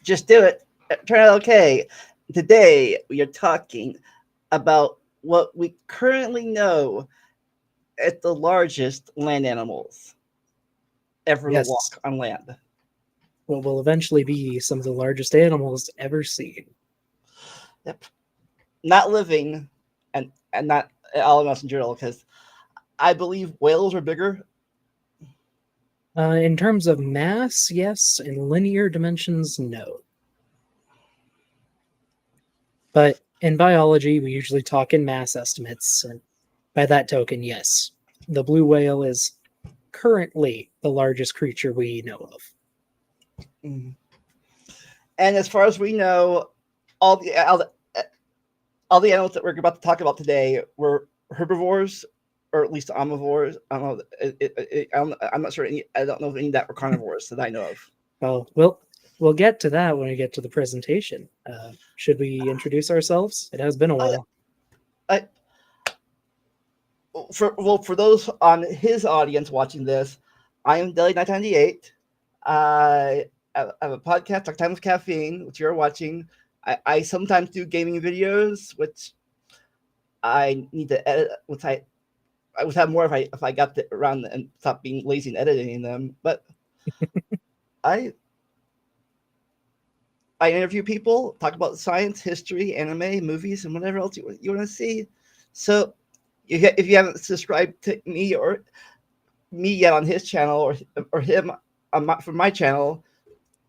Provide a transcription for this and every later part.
Just do it. Turn out okay. Today we are talking about what we currently know as the largest land animals ever to Yes, walk on land. what will eventually be some of the largest animals ever seen. Yep. Not living and not all in general, because I believe whales are bigger. In terms of mass, yes. In linear dimensions, no. But in biology, we usually talk in mass estimates. And by that token, yes, the blue whale is currently the largest creature we know of. Mm. And as far as we know, all the all the, all the animals that we're about to talk about today were herbivores, or at least omnivores. I don't know. I'm not sure. I don't know if any that were carnivores that I know of. We'll get to that when we get to the presentation. Should we introduce ourselves? It has been a while. I, for those on his audience watching this, I am Deli998. I have a podcast, Talk Time with Caffeine, which you're watching. I sometimes do gaming videos, which I need to edit, which I would have more if I got around and stopped being lazy and editing them. But I I interview people, talk about science, history, anime, movies, and whatever else you want to see. So if you haven't subscribed to me yet on his channel or him from my channel,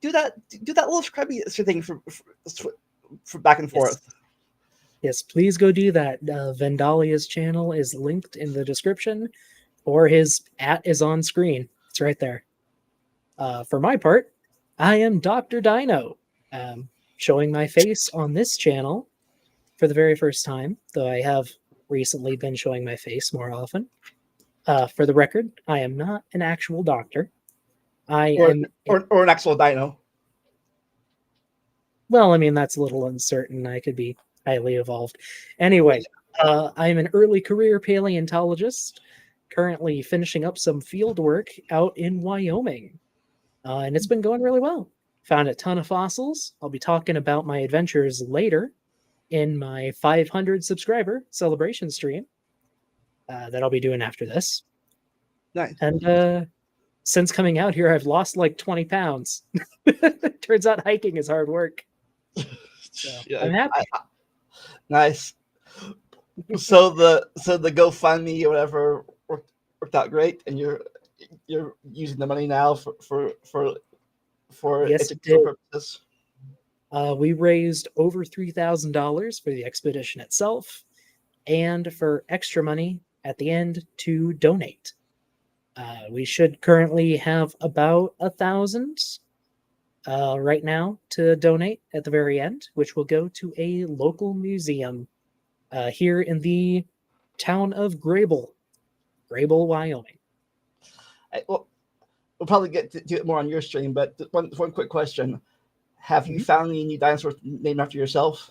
do that little subscribing thing for back and forth. Yes, please go do that. Vendalia's channel is linked in the description, or his @ is on screen. It's right there. For my part, I am DokDeino, showing my face on this channel for the very first time, though I have recently been showing my face more often. For the record, I am not an actual doctor. I am... Or an actual dino. Well, I mean, that's a little uncertain. I could be highly evolved. Anyway, I'm an early career paleontologist, currently finishing up some field work out in Wyoming. And it's been going really well. Found a ton of fossils. I'll be talking about my adventures later in my 500 subscriber celebration stream that I'll be doing after this. Nice. And since coming out here, I've lost like 20 pounds. Turns out hiking is hard work. So yeah, I'm happy. Nice. So the GoFundMe or whatever worked out great, and you're using the money now for yes, educational purposes. We raised over $3,000 for the expedition itself, and for extra money at the end to donate. We should currently have about 1,000 right now to donate at the very end, which will go to a local museum here in the town of Grable, Wyoming. We'll probably get to it more on your stream, but one quick question. Have you found any new dinosaurs named after yourself?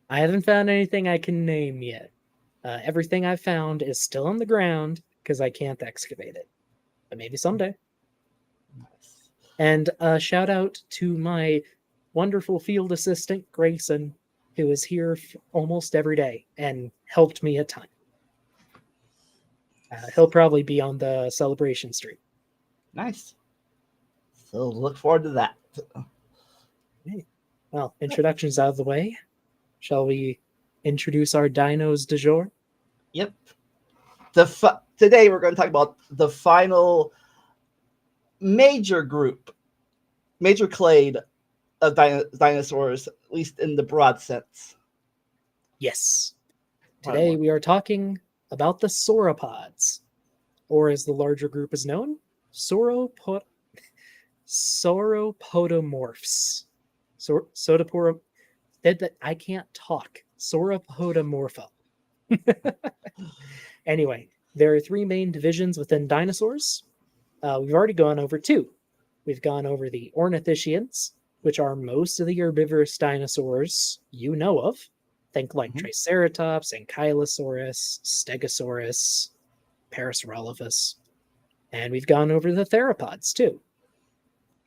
I haven't found anything I can name yet. Everything I've found is still on the ground because I can't excavate it. But maybe someday. Nice. And a shout out to my wonderful field assistant, Grayson, who is here almost every day and helped me a ton. He'll probably be on the celebration stream. Nice. So look forward to that. Okay. Well, introductions out of the way. Shall we introduce our dinos du jour? Yep. Today we're going to talk about the final major clade of dinosaurs, at least in the broad sense. Yes. Today we are talking about the sauropods, or as the larger group is known, sauropodomorphs. I can't talk. Sauropodomorpha. Anyway, there are 3 main divisions within dinosaurs. We've already gone over 2. We've gone over the ornithischians, which are most of the herbivorous dinosaurs you know of. Think like Triceratops, Ankylosaurus, Stegosaurus, Parasaurolophus. And we've gone over the theropods too.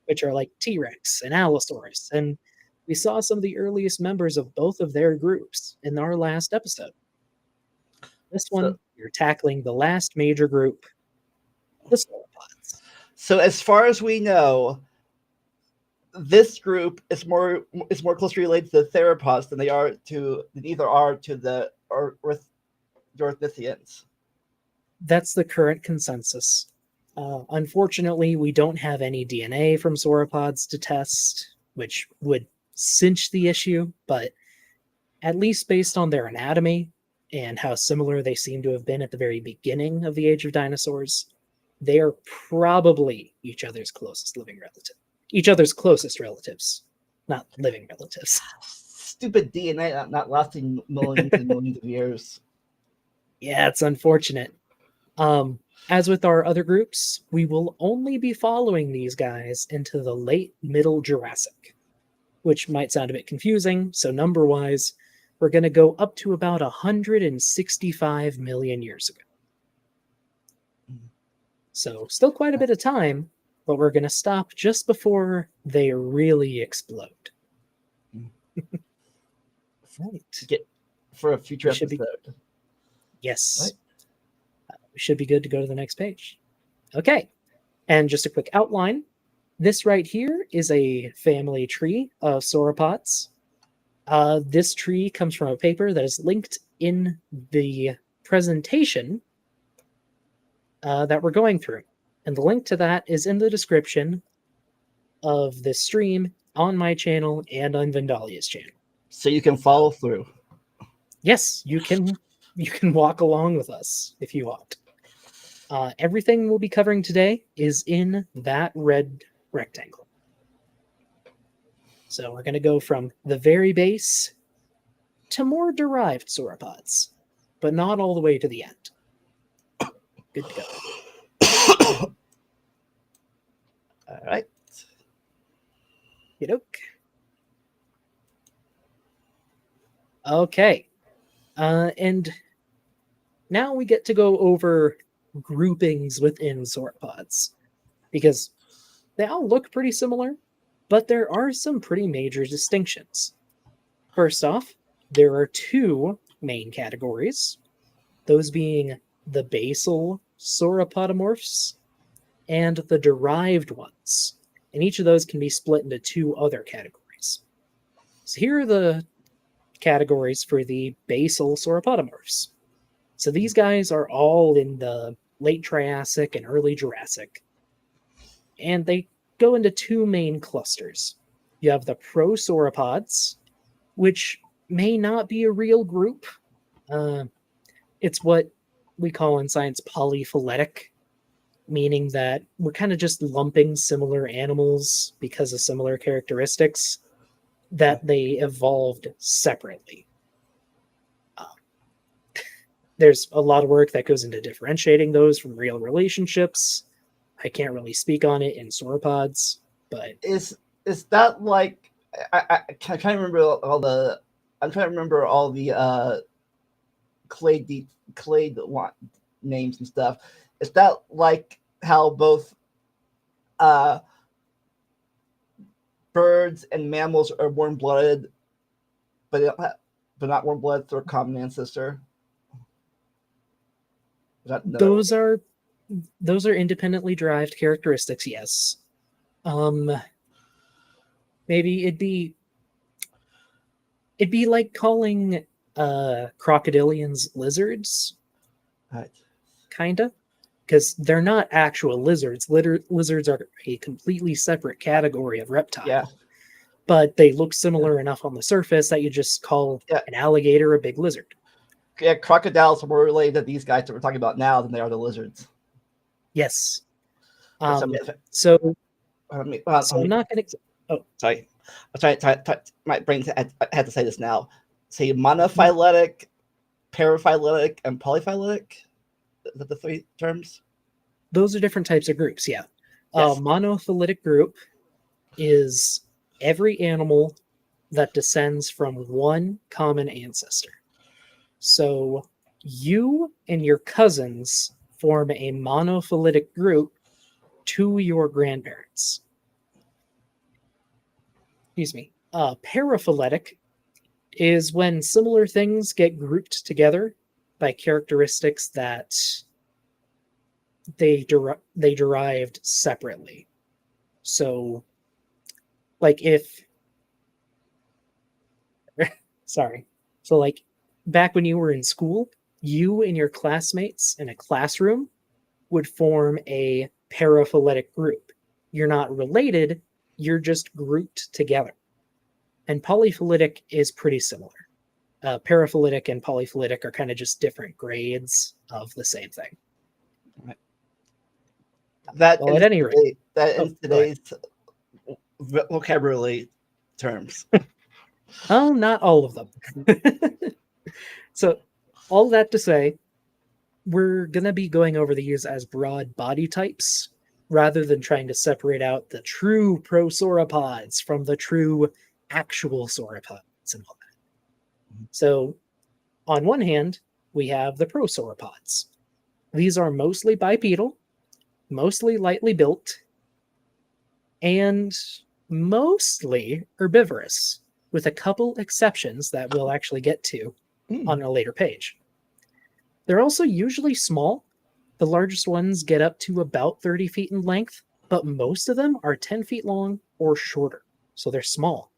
which are like T-Rex and Allosaurus. And we saw some of the earliest members of both of their groups in our last episode. This one, So, you're tackling the last major group, the sauropods. so as far as we know, this group is more closely related to the theropods than either are to the Ornithians. That's the current consensus. Unfortunately, we don't have any DNA from sauropods to test, which would cinch the issue, but at least based on their anatomy and how similar they seem to have been at the very beginning of the age of dinosaurs, they are probably each other's closest relatives, not living relatives. Stupid DNA not lasting millions and millions of years. Yeah, it's unfortunate. As with our other groups, we will only be following these guys into the late Middle Jurassic, which might sound a bit confusing. So number-wise, we're going to go up to about 165 million years ago. So still quite a bit of time, but we're going to stop just before they really explode. Right. For a future episode. Yes. Right. We should be good to go to the next page. Okay. And just a quick outline. This right here is a family tree of sauropods. This tree comes from a paper that is linked in the presentation that we're going through. And the link to that is in the description of this stream on my channel and on Vendalia's channel. So you can follow through. Yes, you can walk along with us if you want. Everything we'll be covering today is in that red rectangle. So we're going to go from the very base to more derived sauropods, but not all the way to the end. Good to go. All right. Yidok. Okay. And now we get to go over groupings within sauropods, because they all look pretty similar, but there are some pretty major distinctions. First off, there are two main categories, those being the basal sauropodomorphs and the derived ones. And each of those can be split into two other categories. So here are the categories for the basal sauropodomorphs. So these guys are all in the late Triassic and early Jurassic. And they go into two main clusters. You have the prosauropods, which may not be a real group. It's what we call in science polyphyletic, meaning that we're kind of just lumping similar animals because of similar characteristics that they evolved separately. There's a lot of work that goes into differentiating those from real relationships. I can't really speak on it in sauropods, but is that like I'm trying to remember all the clade names and stuff. Is that like how both birds and mammals are warm-blooded, but not warm-blooded through a common ancestor? Those are independently derived characteristics, yes. Maybe it'd be like calling crocodilians lizards, right? Kinda, because they're not actual lizards. Lizards are a completely separate category of reptile. Yeah. But they look similar enough on the surface that you just call an alligator a big lizard. Yeah, crocodiles are more related to these guys that we're talking about now than they are the lizards. Yes. So I'm not going to... Oh, sorry. My brain had to say this now. Say monophyletic, paraphyletic, and polyphyletic. Is that the three terms? Those are different types of groups, yeah. Yes. A monophyletic group is every animal that descends from one common ancestor. So you and your cousins form a monophyletic group to your grandparents. excuse me, paraphyletic is when similar things get grouped together by characteristics that they derived separately. So, like if sorry, so like back when you were in school, you and your classmates in a classroom would form a paraphyletic group. You're not related, you're just grouped together. And polyphyletic is pretty similar. Paraphyletic and polyphyletic are kind of just different grades of the same thing. That Well, at any rate, in go ahead. today's vocabulary terms. Oh, not all of them. So, all that to say, we're going to be going over these as broad body types rather than trying to separate out the true prosauropods from the true actual sauropods and all that. So, on one hand, we have the prosauropods. These are mostly bipedal, mostly lightly built, and mostly herbivorous, with a couple exceptions that we'll actually get to on a later page. They're also usually small. The largest ones get up to about 30 feet in length, but most of them are 10 feet long or shorter. So they're small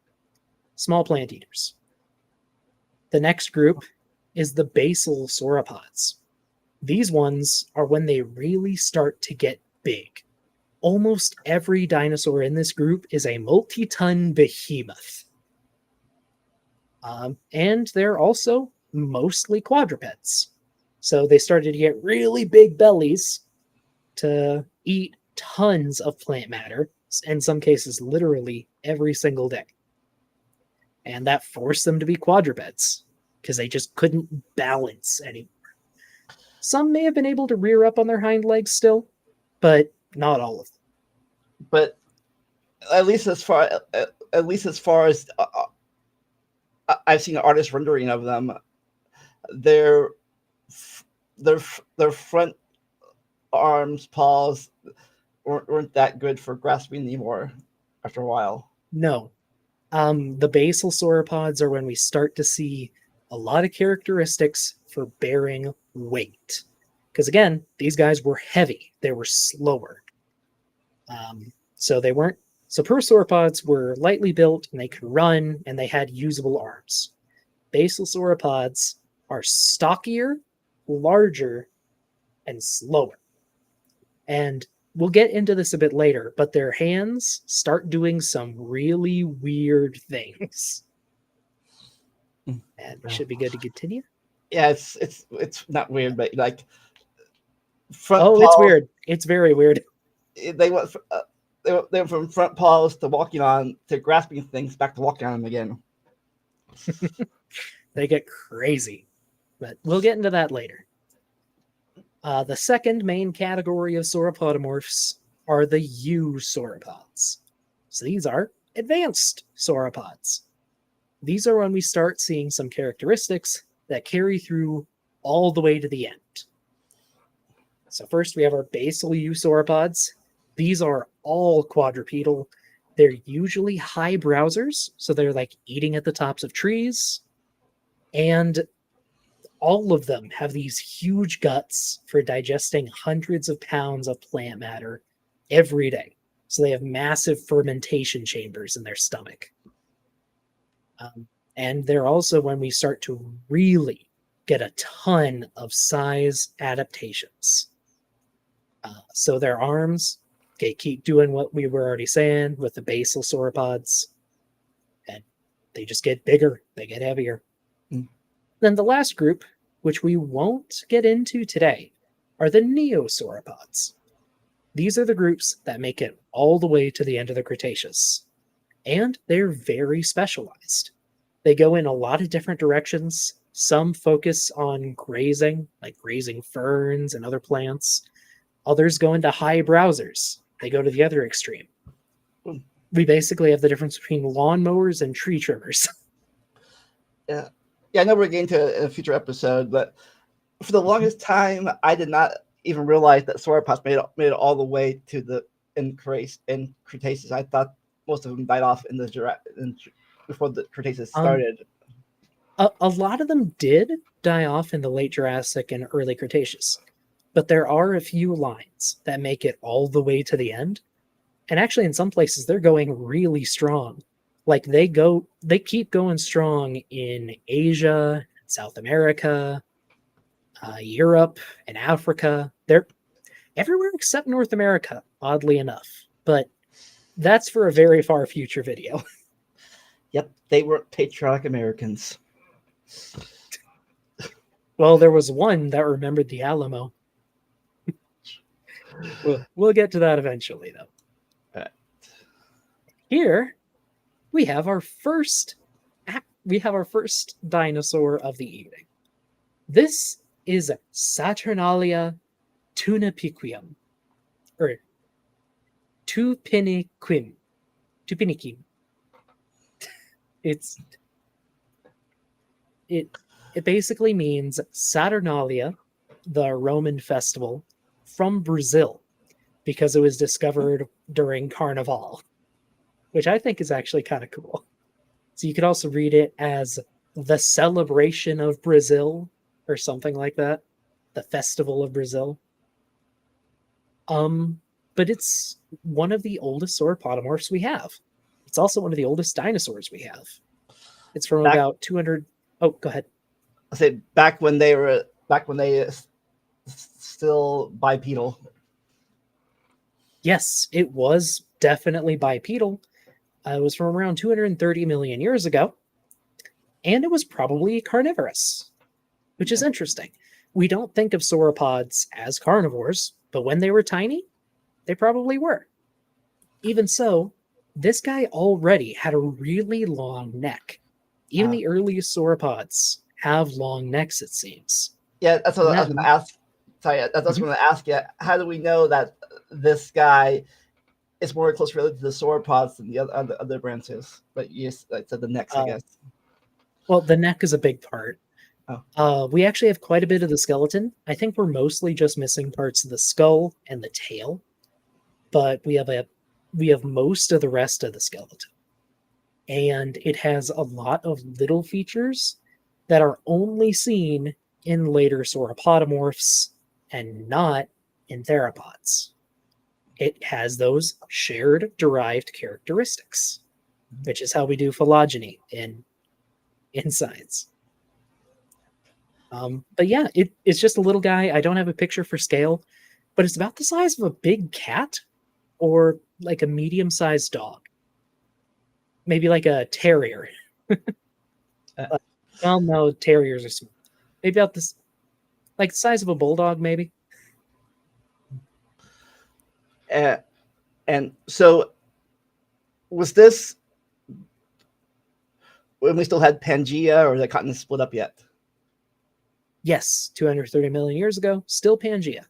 plant eaters. The next group is the basal sauropods. These ones are when they really start to get big. Almost every dinosaur in this group is a multi-ton behemoth. And they're also mostly quadrupeds. So they started to get really big bellies to eat tons of plant matter, in some cases literally every single day. And that forced them to be quadrupeds because they just couldn't balance anymore. Some may have been able to rear up on their hind legs still, but not all of them. But at least as far as I've seen an artist rendering of them, their front arms, paws weren't that good for grasping anymore after a while. No. The basal sauropods are when we start to see a lot of characteristics for bearing weight. Because again, these guys were heavy. They were slower. So prosauropods were lightly built and they could run and they had usable arms. Basal sauropods are stockier, larger, and slower. And we'll get into this a bit later, but their hands start doing some really weird things. And we should be good to continue. Yeah, it's not weird, but like front. Oh, it's weird. It's very weird. They went from front paws to walking on to grasping things back to walking on them again. They get crazy, but we'll get into that later. The second main category of sauropodomorphs are the eusauropods. So these are advanced sauropods. These are when we start seeing some characteristics that carry through all the way to the end. So first we have our basal eusauropods. These are all quadrupedal. They're usually high browsers, so they're like eating at the tops of trees. And all of them have these huge guts for digesting hundreds of pounds of plant matter every day. So they have massive fermentation chambers in their stomach. And they're also when we start to really get a ton of size adaptations. So their arms, they keep doing what we were already saying with the basal sauropods. And they just get bigger, they get heavier. Then the last group, which we won't get into today, are the neosauropods. These are the groups that make it all the way to the end of the Cretaceous. And they're very specialized. They go in a lot of different directions. Some focus on grazing, like grazing ferns and other plants. Others go into high browsers. They go to the other extreme. We basically have the difference between lawnmowers and tree trimmers. Yeah. Yeah, I know we're getting to a future episode, but for the longest time, I did not even realize that sauropods made it all the way to the in Cretaceous. I thought most of them died off before the Cretaceous started. A lot of them did die off in the late Jurassic and early Cretaceous, but there are a few lines that make it all the way to the end. And actually, in some places, they're going really strong. Like they keep going strong in Asia, South America, Europe, and Africa. They're everywhere except North America, oddly enough. But that's for a very far future video. Yep, they were patriotic Americans. Well, there was one that remembered the Alamo. We'll get to that eventually, though. Right. Here we have our first dinosaur of the evening. This is Saturnalia tunapiquium, or tupiniquim. It basically means Saturnalia, the Roman festival from Brazil, because it was discovered during Carnival, which I think is actually kind of cool. So you could also read it as the celebration of Brazil or something like that, the festival of Brazil. But it's one of the oldest sauropodomorphs we have. It's also one of the oldest dinosaurs we have. It's from about 200. Oh, go ahead. I say back when they still bipedal. Yes, it was definitely bipedal. It was from around 230 million years ago, and it was probably carnivorous, which is interesting. We don't think of sauropods as carnivores, but when they were tiny, they probably were. Even so, this guy already had a really long neck. Even the earliest sauropods have long necks, it seems. Yeah, that's what I was going to ask. Sorry, that's what I was going to ask you. How do we know that this guy is more closely related to the sauropods than the other branches? But yes, like said, the necks, I guess. Well, the neck is a big part. Oh. We actually have quite a bit of the skeleton. I think we're mostly just missing parts of the skull and the tail, but we have most of the rest of the skeleton. And it has a lot of little features that are only seen in later sauropodomorphs and not in theropods. It has those shared derived characteristics, which is how we do phylogeny in science. But yeah, it's just a little guy. I don't have a picture for scale, but it's about the size of a big cat or like a medium-sized dog. Maybe like a terrier. Well, no, terriers are small. Maybe about this, like the size of a bulldog, maybe. And so, was this when we still had Pangea, or the continent split up yet? Yes, 230 million years ago, still Pangea.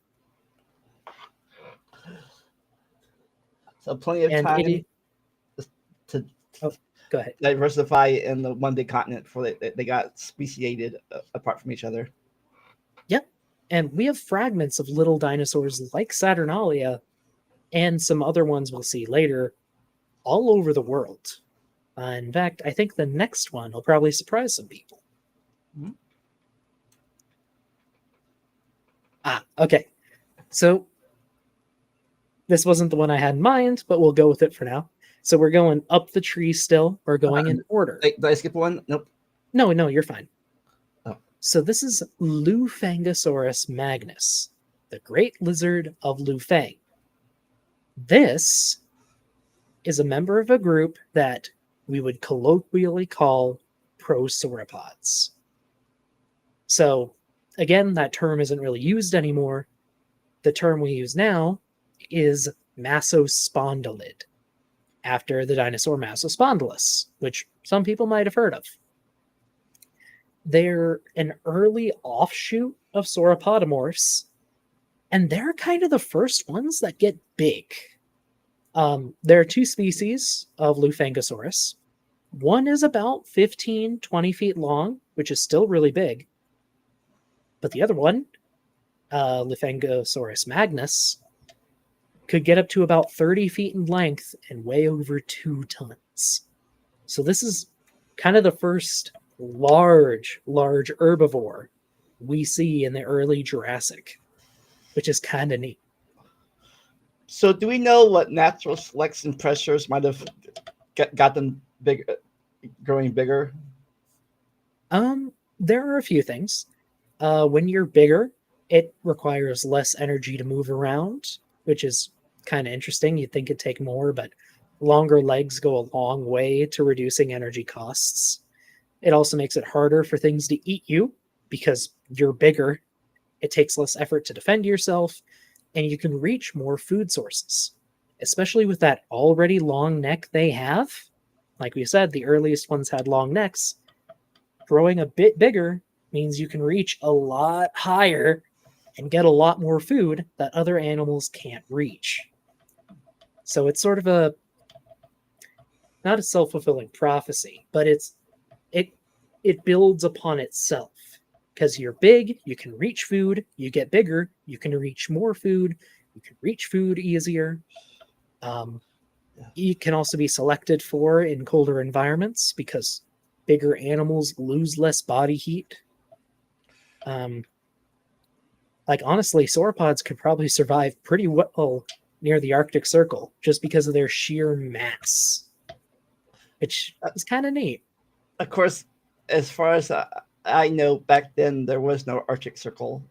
So plenty of time to go ahead. Diversify in the one big continent before they got speciated apart from each other. Yep. And we have fragments of little dinosaurs like Saturnalia and some other ones we'll see later all over the world. In fact, I think the next one will probably surprise some people. Mm-hmm. Okay. So this wasn't the one I had in mind, but we'll go with it for now. So we're going up the tree still. We're going in order. Did I skip one? Nope. No, you're fine. Oh. So this is Lufangosaurus magnus, the great lizard of Lufang. This is a member of a group that we would colloquially call prosauropods. So again, that term isn't really used anymore. The term we use now is Massospondylid, after the dinosaur Massospondylus, which some people might have heard of. They're an early offshoot of sauropodomorphs, and they're kind of the first ones that get big. There are two species of Lufangosaurus. One is about 15, 20 feet long, which is still really big. But the other one, Lufangosaurus magnus, could get up to about 30 feet in length and weigh over 2 tons. So this is kind of the first large herbivore we see in the early Jurassic, which is kind of neat. So, do we know what natural selection pressures might have got them big, growing bigger? There are a few things. When you're bigger, it requires less energy to move around, which is kind of interesting. You'd think it'd take more, but longer legs go a long way to reducing energy costs. It also makes it harder for things to eat you because you're bigger. It takes less effort to defend yourself, and you can reach more food sources, especially with that already long neck they have. Like we said, the earliest ones had long necks. Growing a bit bigger means you can reach a lot higher and get a lot more food that other animals can't reach. So it's sort of a not a self-fulfilling prophecy, but it builds upon itself. Because you're big, you can reach food, you get bigger, you can reach more food, you can reach food easier. You can also be selected for in colder environments because bigger animals lose less body heat. Like honestly, sauropods could probably survive pretty well near the Arctic Circle just because of their sheer mass, which is kind of neat. Of course, as far as I know, back then there was no Arctic Circle.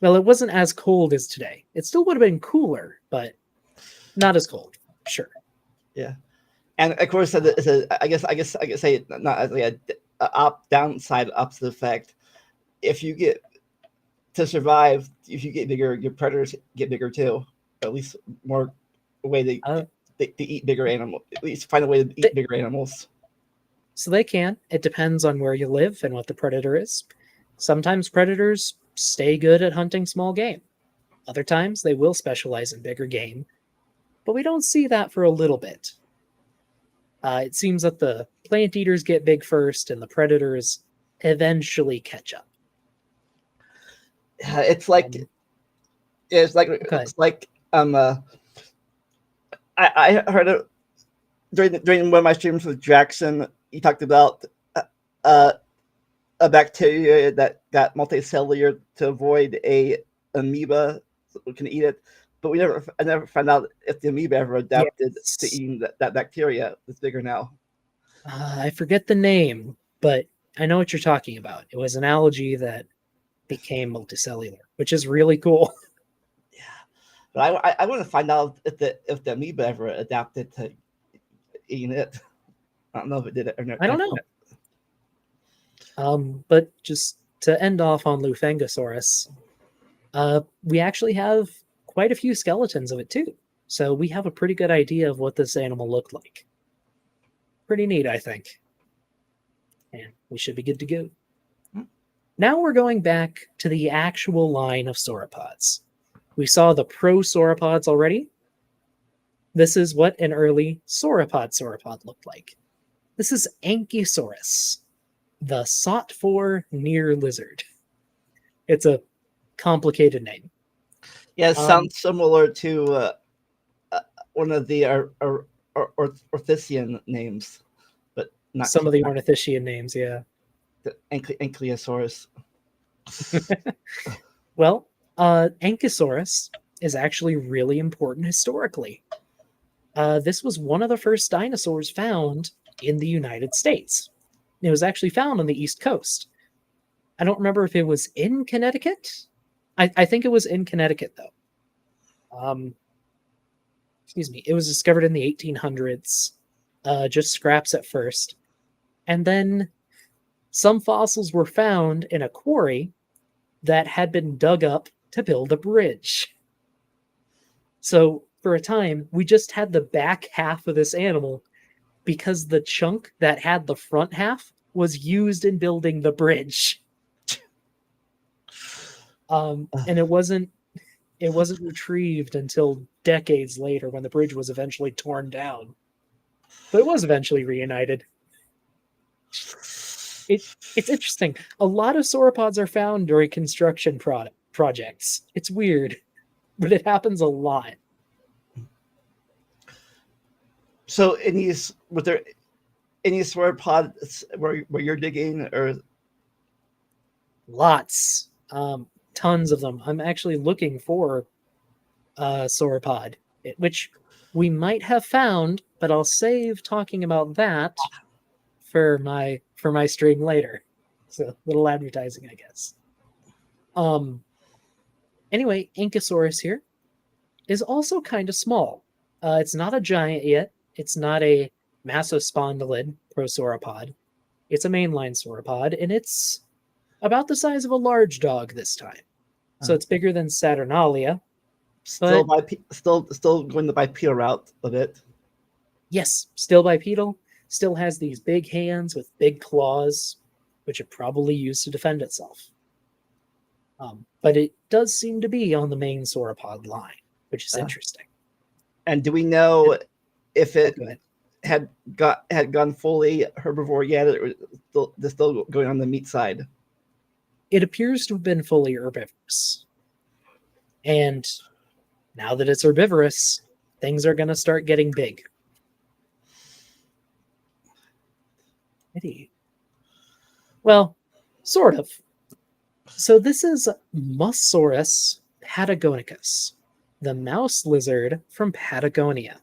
Well, it wasn't as cold as today. It still would have been cooler, but not as cold. Sure. Yeah, and of course, I guess I could say not as like a downside opposite effect. If you get to survive, if you get bigger, your predators get bigger too. At least more way to eat bigger animals. At least find a way to eat bigger animals. So they can. It depends on where you live and what the predator is. Sometimes predators stay good at hunting small game. Other times they will specialize in bigger game. But we don't see that for a little bit. It seems that the plant eaters get big first and the predators eventually catch up. It's like I heard it during one of my streams with Jackson. He talked about a bacteria that got multicellular to avoid a amoeba so we can eat it, but I never found out if the amoeba ever adapted to eating that bacteria that's bigger now. I forget the name, but I know what you're talking about. It was an algae that became multicellular, which is really cool. Yeah, but I want to find out if the amoeba ever adapted to eating it. I don't know if it did it or not. I don't know. But just to end off on Lufengosaurus, we actually have quite a few skeletons of it too. So we have a pretty good idea of what this animal looked like. Pretty neat, I think. And we should be good to go. Now we're going back to the actual line of sauropods. We saw the prosauropods already. This is what an early sauropod looked like. This is Ankylosaurus, the sought-for near lizard. It's a complicated name. Yeah, it sounds similar to one of the Orthician names, but not some of the Ornithischian names, yeah. The Ankylosaurus. Well, Ankylosaurus is actually really important historically. This was one of the first dinosaurs found in the United States. It was actually found on the East Coast. I don't remember if it was in Connecticut. I think it was in Connecticut, though. Excuse me. It was discovered in the 1800s, just scraps at first. And then some fossils were found in a quarry that had been dug up to build a bridge. So for a time, we just had the back half of this animal because the chunk that had the front half was used in building the bridge. And it wasn't retrieved until decades later when the bridge was eventually torn down. But it was eventually reunited. It's interesting. A lot of sauropods are found during construction projects. It's weird. but it happens a lot. So, was there any sauropods where you're digging, or Lots, tons of them. I'm actually looking for a sauropod, which we might have found, but I'll save talking about that for my stream later. So little advertising, I guess. Anyway, Ankylosaurus here is also kind of small. It's not a giant yet. It's not a massospondylid prosauropod. It's a mainline sauropod, and it's about the size of a large dog this time. So it's bigger than Saturnalia. still still going the bipedal route of it? Yes, still bipedal. Still has these big hands with big claws, which it probably used to defend itself. But it does seem to be on the main sauropod line, which is interesting. And do we know if it had gone fully herbivore yet, or still going on the meat side? It appears to have been fully herbivorous. And now that it's herbivorous, things are going to start getting big. Well, sort of. So this is Mussaurus patagonicus, the mouse lizard from Patagonia.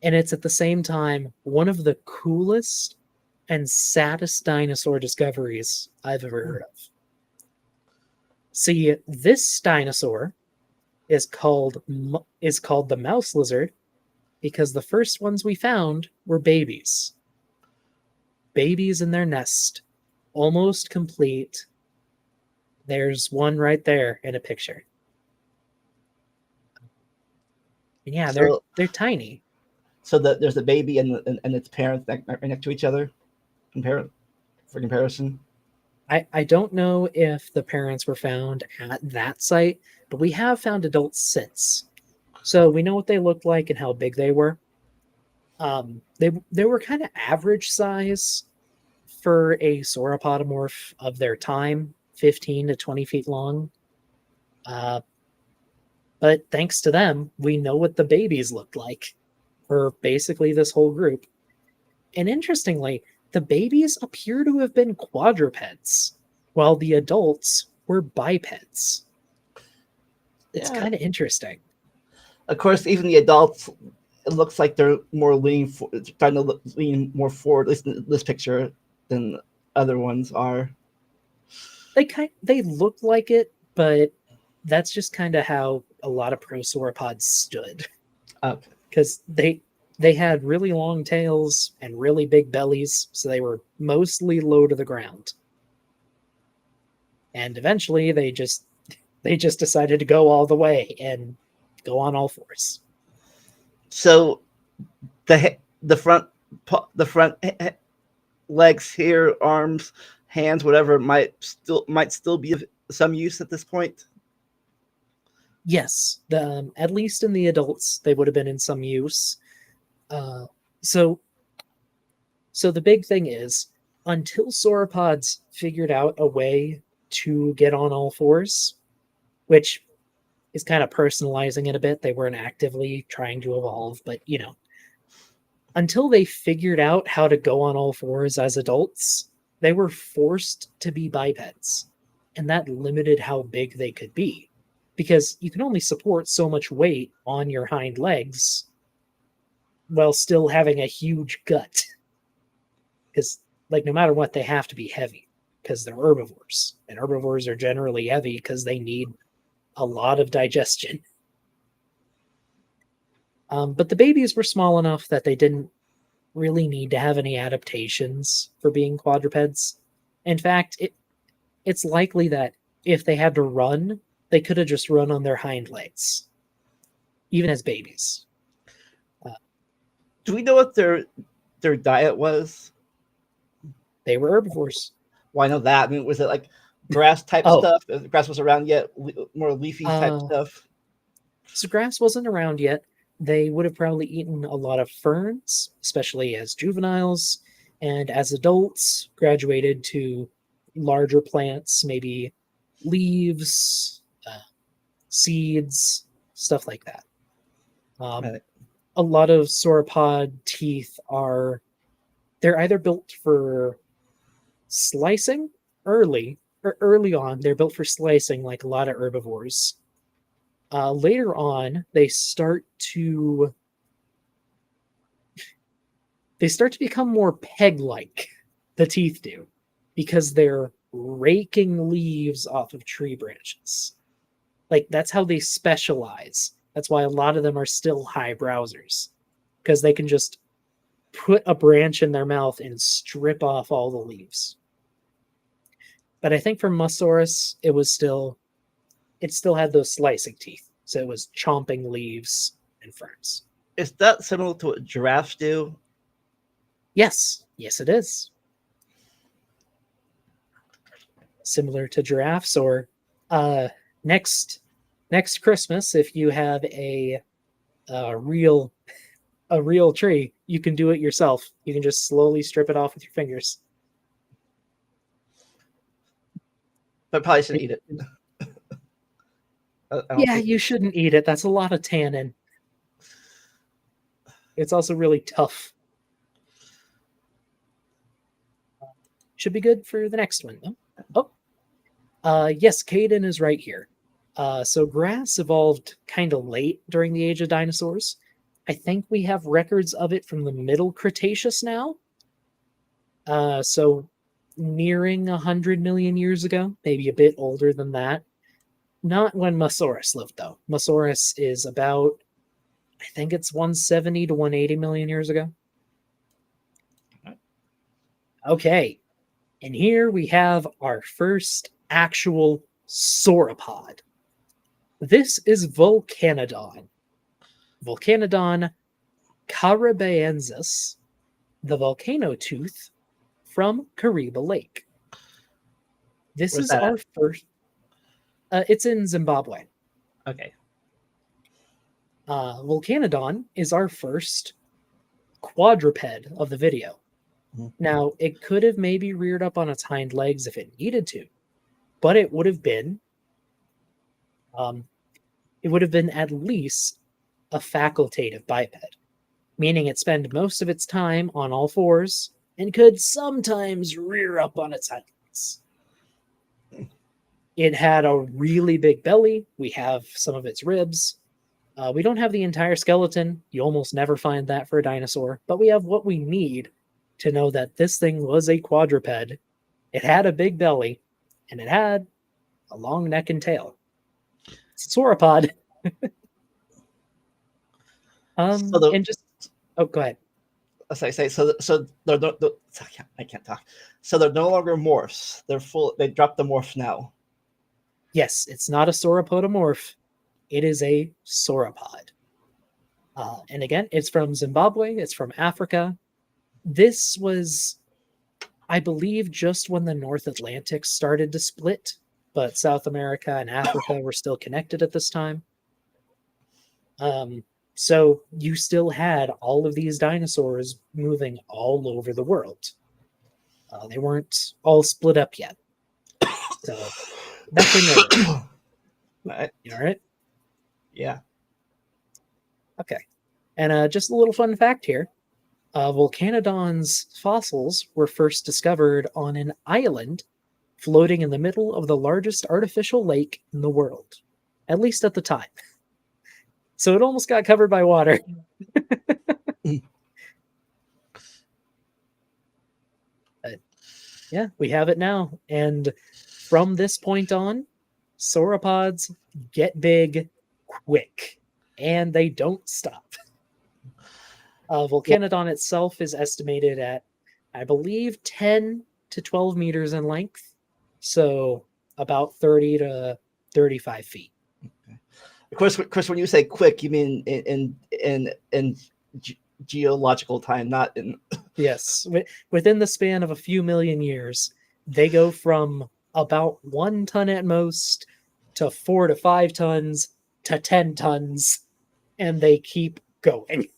And it's at the same time one of the coolest and saddest dinosaur discoveries I've ever heard of. See, this dinosaur is called the mouse lizard because the first ones we found were babies. Babies in their nest, almost complete. There's one right there in a picture. And yeah, they're tiny. So that there's a baby and its parents right next to each other, for comparison. I don't know if the parents were found at that site, but we have found adults since, so we know what they looked like and how big they were. They were kind of average size for a sauropodomorph of their time, 15 to 20 feet long. But thanks to them, we know what the babies looked like for basically this whole group. And interestingly, the babies appear to have been quadrupeds, while the adults were bipeds. It's kind of interesting. Of course, even the adults, it looks like they're trying to lean more forward, at least in this picture, than other ones are. They look like it, but that's just kind of how a lot of prosauropods stood. Because they had really long tails and really big bellies, so they were mostly low to the ground. And eventually they just decided to go all the way and go on all fours. So the front legs here, arms, hands, whatever might still be of some use at this point. Yes, at least in the adults, they would have been in some use. So the big thing is, until sauropods figured out a way to get on all fours, which is kind of personalizing it a bit, they weren't actively trying to evolve, but until they figured out how to go on all fours as adults, they were forced to be bipeds, and that limited how big they could be, because you can only support so much weight on your hind legs while still having a huge gut. Because, no matter what, they have to be heavy, because they're herbivores, and herbivores are generally heavy because they need a lot of digestion. But the babies were small enough that they didn't really need to have any adaptations for being quadrupeds. In fact, it's likely that if they had to run, they could have just run on their hind legs, even as babies. Do we know what their diet was? They were herbivores. Well, I know that. I mean, was it like grass type stuff? If grass was around yet, more leafy type stuff. So grass wasn't around yet. They would have probably eaten a lot of ferns, especially as juveniles, and as adults, graduated to larger plants, maybe leaves, seeds, stuff like that. Right. A lot of sauropod teeth they're either built for slicing early on. They're built for slicing like a lot of herbivores. Later on, they start to become more peg-like. The teeth do, because they're raking leaves off of tree branches. Like, that's how they specialize. That's why a lot of them are still high browsers, because they can just put a branch in their mouth and strip off all the leaves. But I think for Mosasaurus, it still had those slicing teeth, so it was chomping leaves and ferns. Is that similar to what giraffes do? Yes, it is. Similar to giraffes, or next Christmas, if you have a real tree, you can do it yourself. You can just slowly strip it off with your fingers. But probably shouldn't eat it. Yeah, you shouldn't eat it. That's a lot of tannin. It's also really tough. Should be good for the next one, though. Yes, Caden is right here. So grass evolved kind of late during the age of dinosaurs. I think we have records of it from the Middle Cretaceous now. So nearing 100 million years ago, maybe a bit older than that. Not when Mosasaurus lived, though. Mosasaurus is about, I think it's 170 to 180 million years ago. Okay. And here we have our first actual sauropod. This is Volcanodon. Volcanodon caribensis, the volcano tooth from Kariba Lake. This Where's is that our at? first. It's in Zimbabwe. Okay. Volcanodon is our first quadruped of the video. Mm-hmm. Now, it could have maybe reared up on its hind legs if it needed to, but it would have been at least a facultative biped, meaning it spent most of its time on all fours and could sometimes rear up on its hind legs. It had a really big belly. We have some of its ribs. We don't have the entire skeleton. You almost never find that for a dinosaur, but we have what we need to know that this thing was a quadruped. It had a big belly, and it had a long neck and tail. It's a sauropod. And just go ahead. So they're I can't talk. So they're no longer morphs. They're full. They dropped the morph now. Yes, it's not a sauropodomorph. It is a sauropod. And again, it's from Zimbabwe. It's from Africa. This was, I believe, just when the North Atlantic started to split, but South America and Africa were still connected at this time. So you still had all of these dinosaurs moving all over the world. They weren't all split up yet. So nothing. Right. You all right? Yeah. Okay. And just a little fun fact here. Volcanodon's fossils were first discovered on an island floating in the middle of the largest artificial lake in the world, at least at the time. So it almost got covered by water. Yeah, we have it now. And from this point on, sauropods get big quick, and they don't stop. Volcanodon itself is estimated at, I believe, 10 to 12 meters in length. So about 30 to 35 feet. Okay. Of course, Chris, when you say quick, you mean in geological time, not in. Yes. Within the span of a few million years, they go from about 1 ton at most to 4 to 5 tons to 10 tons, and they keep going.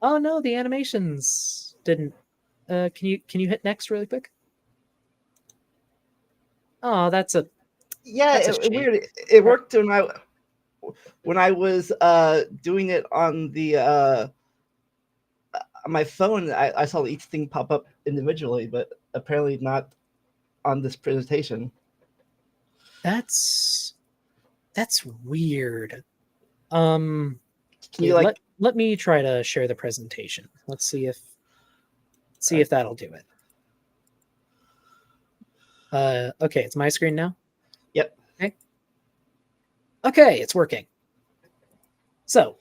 Oh no, the animations didn't. Can you hit next really quick? Oh, that's a shame. weird. It worked when I was doing it on the on my phone. I saw each thing pop up individually, but apparently not on this presentation. That's weird. Can you like? Let me try to share the presentation. Let's see if that'll do it. Okay, it's my screen now. Yep. Okay, it's working. So,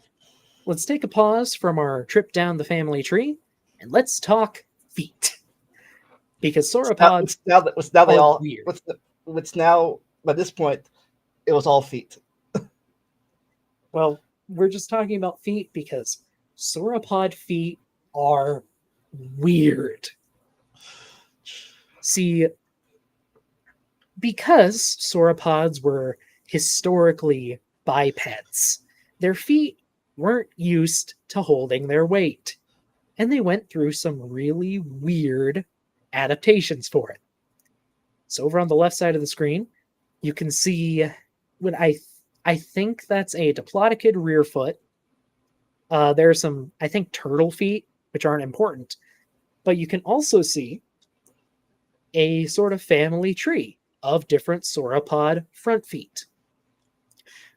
let's take a pause from our trip down the family tree and let's talk feet. Because sauropods Now they are all. weird. What's now by this point, it was all feet. Well, we're just talking about feet because sauropod feet are weird. See, because sauropods were historically bipeds, their feet weren't used to holding their weight, and they went through some really weird adaptations for it. So over on the left side of the screen, you can see what I think that's a diplodocid rear foot. There are some, I think, turtle feet, which aren't important, but you can also see a sort of family tree of different sauropod front feet.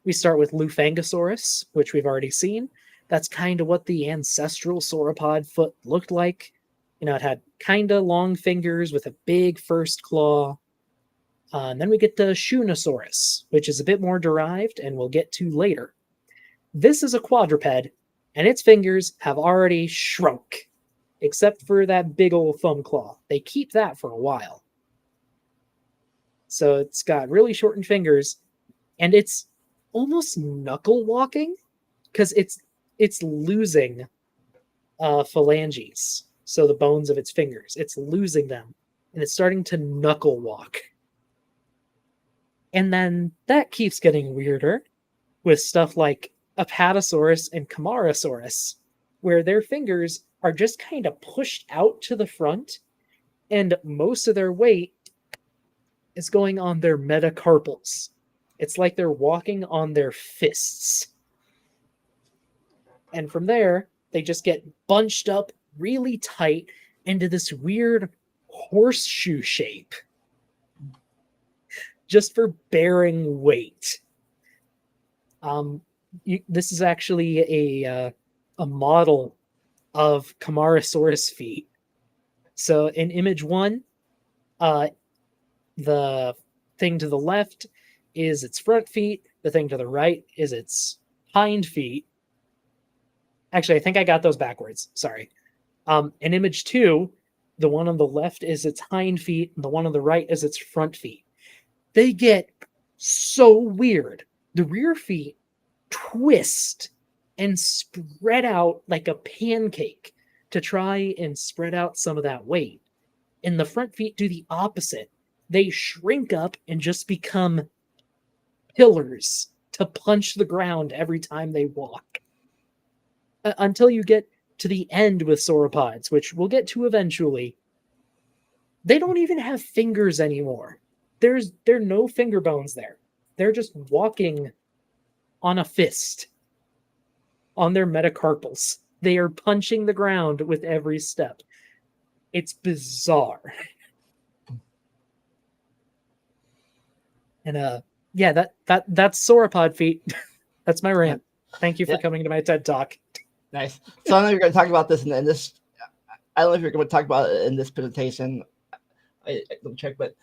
We start with Lufangosaurus, which we've already seen. That's kind of what the ancestral sauropod foot looked like. You know, it had kind of long fingers with a big first claw. And then we get to Shunosaurus, which is a bit more derived and we'll get to later. This is a quadruped, and its fingers have already shrunk, except for that big old thumb claw. They keep that for a while. So it's got really shortened fingers, and it's almost knuckle walking because it's losing phalanges, so the bones of its fingers. It's losing them, and it's starting to knuckle walk. And then that keeps getting weirder with stuff like Apatosaurus and Camarasaurus, where their fingers are just kind of pushed out to the front, and most of their weight is going on their metacarpals. It's like they're walking on their fists. And from there, they just get bunched up really tight into this weird horseshoe shape just for bearing weight. This is actually a model of Camarasaurus feet. So in image 1, the thing to the left is its front feet. The thing to the right is its hind feet. Actually, I think I got those backwards. Sorry. In image 2, the one on the left is its hind feet, and the one on the right is its front feet. They get so weird. The rear feet twist and spread out like a pancake to try and spread out some of that weight. And the front feet do the opposite. They shrink up and just become pillars to punch the ground every time they walk. Until you get to the end with sauropods, which we'll get to eventually. They don't even have fingers anymore. There are no finger bones there. They're just walking on a fist on their metacarpals. They are punching the ground with every step. It's bizarre. And yeah, that's sauropod feet. That's my rant. Thank you for coming to my TED Talk. Nice. So I know you're going to talk about this in this. I don't know if you're going to talk about it in this presentation. I don't check, but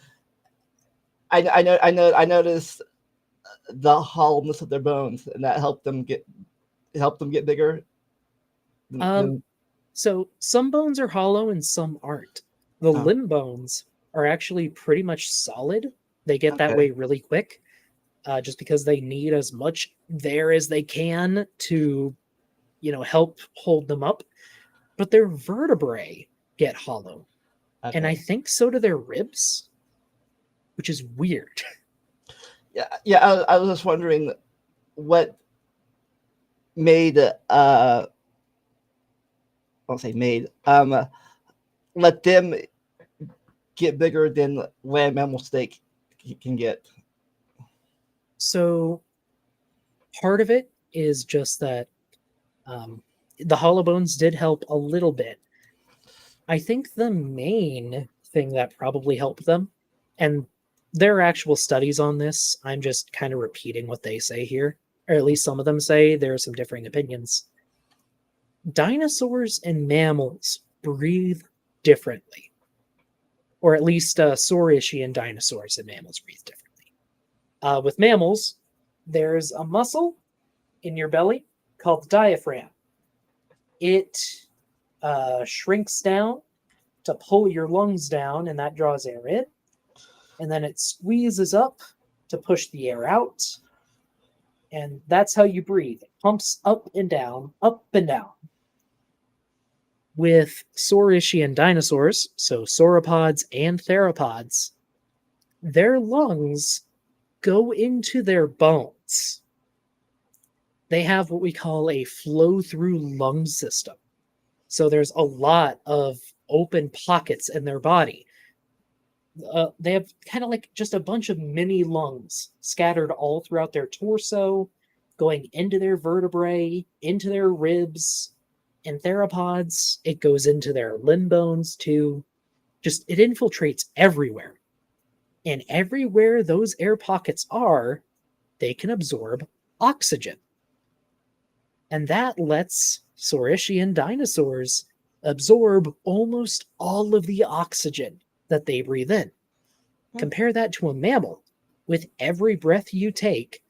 I noticed the hollowness of their bones, and that helped them get bigger. So some bones are hollow and some aren't. The limb bones are actually pretty much solid. They get that way really quick, just because they need as much there as they can to, help hold them up. But their vertebrae get hollow, and I think so do their ribs, which is weird. Yeah. I was just wondering what made let them get bigger than land mammal steak can get? So part of it is just that the hollow bones did help a little bit. I think the main thing that probably helped them, and there are actual studies on this, I'm just kind of repeating what they say here, or at least some of them say. There are some differing opinions. Dinosaurs and mammals breathe differently, or at least Saurischian dinosaurs and mammals breathe differently. With mammals, there's a muscle in your belly called the diaphragm. It shrinks down to pull your lungs down, and that draws air in. And then it squeezes up to push the air out. And that's how you breathe. It pumps up and down, up and down. With Saurischian dinosaurs, so sauropods and theropods, their lungs go into their bones. They have what we call a flow-through lung system. So there's a lot of open pockets in their body. They have kind of like just a bunch of mini lungs scattered all throughout their torso, going into their vertebrae, into their ribs. In theropods, it goes into their limb bones too. Just it infiltrates everywhere. And everywhere those air pockets are, they can absorb oxygen. And that lets Saurischian dinosaurs absorb almost all of the oxygen that they breathe in. Compare that to a mammal. With every breath you take,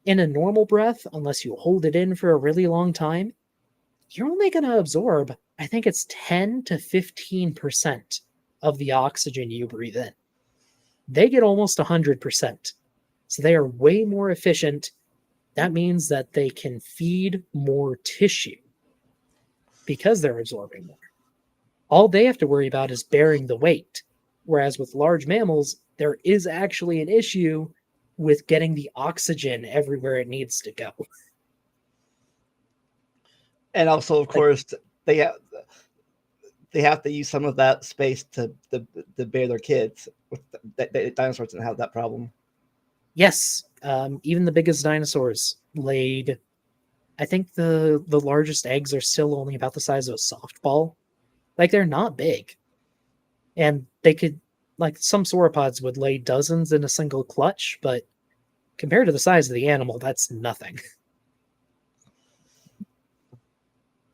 in a normal breath, unless you hold it in for a really long time, you're only going to absorb, I think it's 10 to 15% of the oxygen you breathe in. They get almost 100%. So they are way more efficient. That means that they can feed more tissue because they're absorbing more. All they have to worry about is bearing the weight. Whereas with large mammals, there is actually an issue with getting the oxygen everywhere it needs to go. And also, of course, they have to use some of that space to bear their kids. The dinosaurs didn't have that problem. Yes, even the biggest dinosaurs laid. I think the largest eggs are still only about the size of a softball. Like they're not big, and they could like some sauropods would lay dozens in a single clutch, but compared to the size of the animal, that's nothing.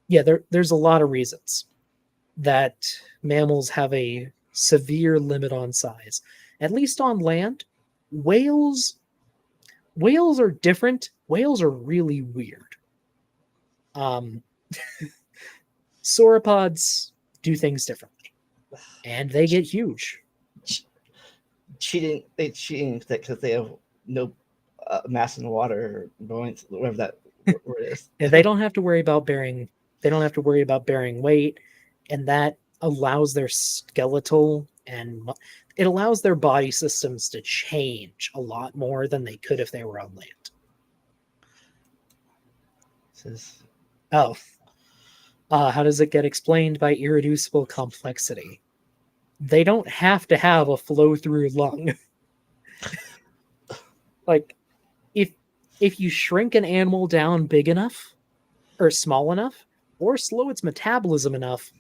Yeah, there's a lot of reasons that mammals have a severe limit on size. At least on land, whales are different. Whales are really weird. Sauropods do things differently, and they get huge. Cheating because they have no mass in the water, or whatever that word is. They don't have to worry about bearing. They don't have to worry about bearing weight, and that allows their skeletal and it allows their body systems to change a lot more than they could if they were on land. How does it get explained by irreducible complexity? They don't have to have a flow-through lung. Like, if you shrink an animal down big enough, or small enough, or slow its metabolism enough,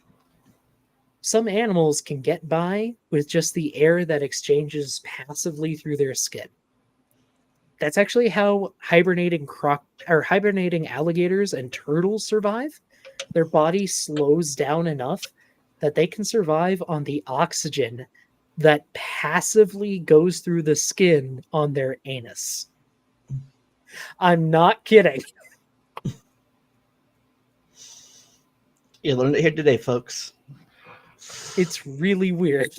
some animals can get by with just the air that exchanges passively through their skin. That's actually how hibernating alligators and turtles survive. Their body slows down enough that they can survive on the oxygen that passively goes through the skin on their anus. I'm not kidding. You learned it here today, folks. It's really weird.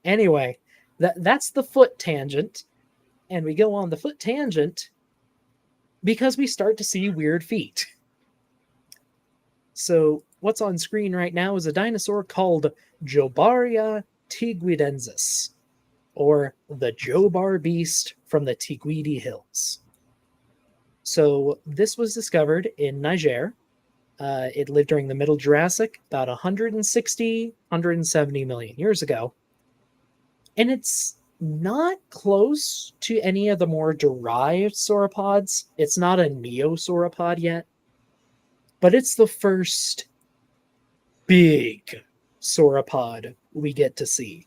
Anyway, that's the foot tangent. And we go on the foot tangent because we start to see weird feet. So what's on screen right now is a dinosaur called Jobaria tiguidensis, or the Jobar beast from the Tiguidi Hills. So this was discovered in Niger, It lived during the Middle Jurassic, about 160, 170 million years ago. And it's not close to any of the more derived sauropods. It's not a neosauropod yet, but it's the first big sauropod we get to see.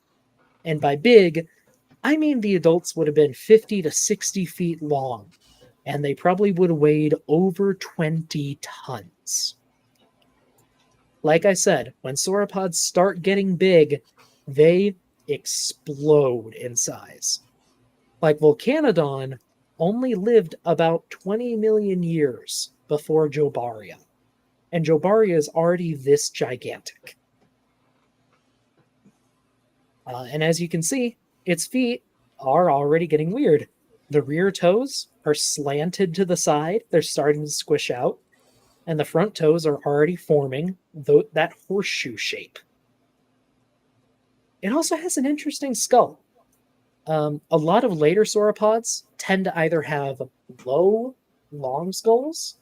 And by big, I mean the adults would have been 50 to 60 feet long, and they probably would have weighed over 20 tons. Like I said, when sauropods start getting big, they explode in size. Like Volcanodon only lived about 20 million years before Jobaria, and Jobaria is already this gigantic. And as you can see, its feet are already getting weird. The rear toes are slanted to the side, they're starting to squish out, and the front toes are already forming that horseshoe shape. It also has an interesting skull. A lot of later sauropods tend to either have low, long skulls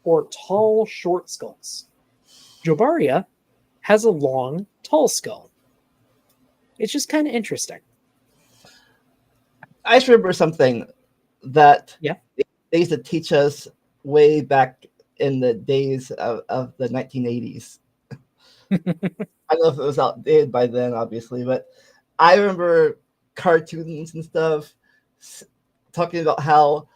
or tall, short skulls. Jobaria has a long, tall skull. It's just kind of interesting. I just remember something that Yeah. they used to teach us way back in the days of the 1980s. I don't know if it was outdated by then, obviously, but I remember cartoons and stuff talking about how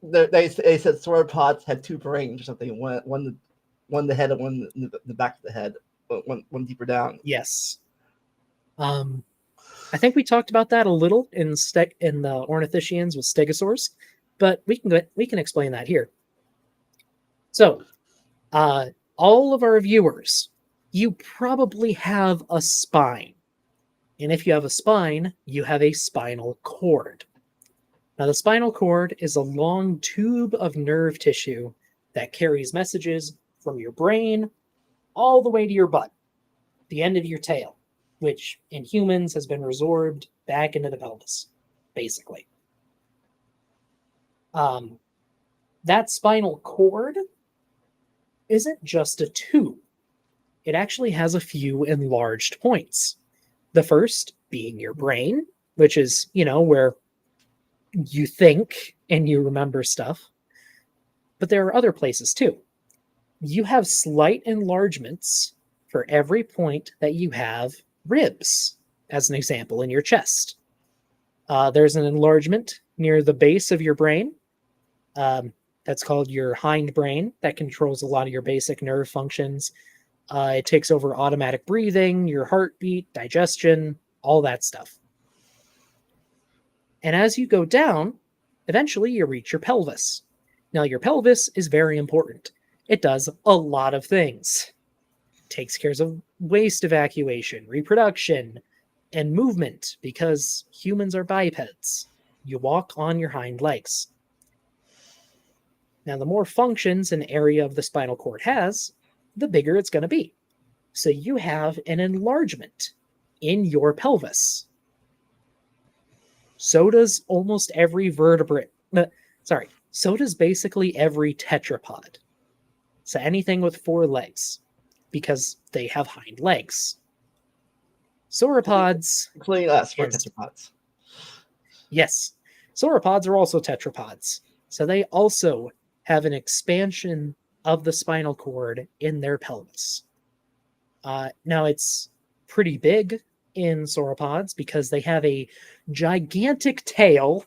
they said sauropods had two brains or something, one the head and one the back of the head, one deeper down. Yes. I think we talked about that a little in the Ornithischians with stegosaurs, but we can explain that here. So, all of our viewers, you probably have a spine. And if you have a spine, you have a spinal cord. Now, the spinal cord is a long tube of nerve tissue that carries messages from your brain all the way to your butt, the end of your tail, which in humans has been resorbed back into the pelvis, basically. That spinal cord isn't just a tube. It actually has a few enlarged points. The first being your brain, which is, where you think and you remember stuff. But there are other places too. You have slight enlargements for every point that you have ribs, as an example, in your chest. There's an enlargement near the base of your brain. That's called your hindbrain. That controls a lot of your basic nerve functions. It takes over automatic breathing, your heartbeat, digestion, all that stuff. And as you go down, eventually you reach your pelvis. Now, your pelvis is very important. It does a lot of things. It takes care of waste evacuation, reproduction, and movement, because humans are bipeds. You walk on your hind legs. Now, the more functions an area of the spinal cord has, the bigger it's going to be. So you have an enlargement in your pelvis. So does almost every vertebrate. So does basically every tetrapod. So anything with 4 legs, because they have hind legs. Sauropods, including us, we're tetrapods. Yes, sauropods are also tetrapods. So they also have an expansion of the spinal cord in their pelvis. Now, it's pretty big in sauropods because they have a gigantic tail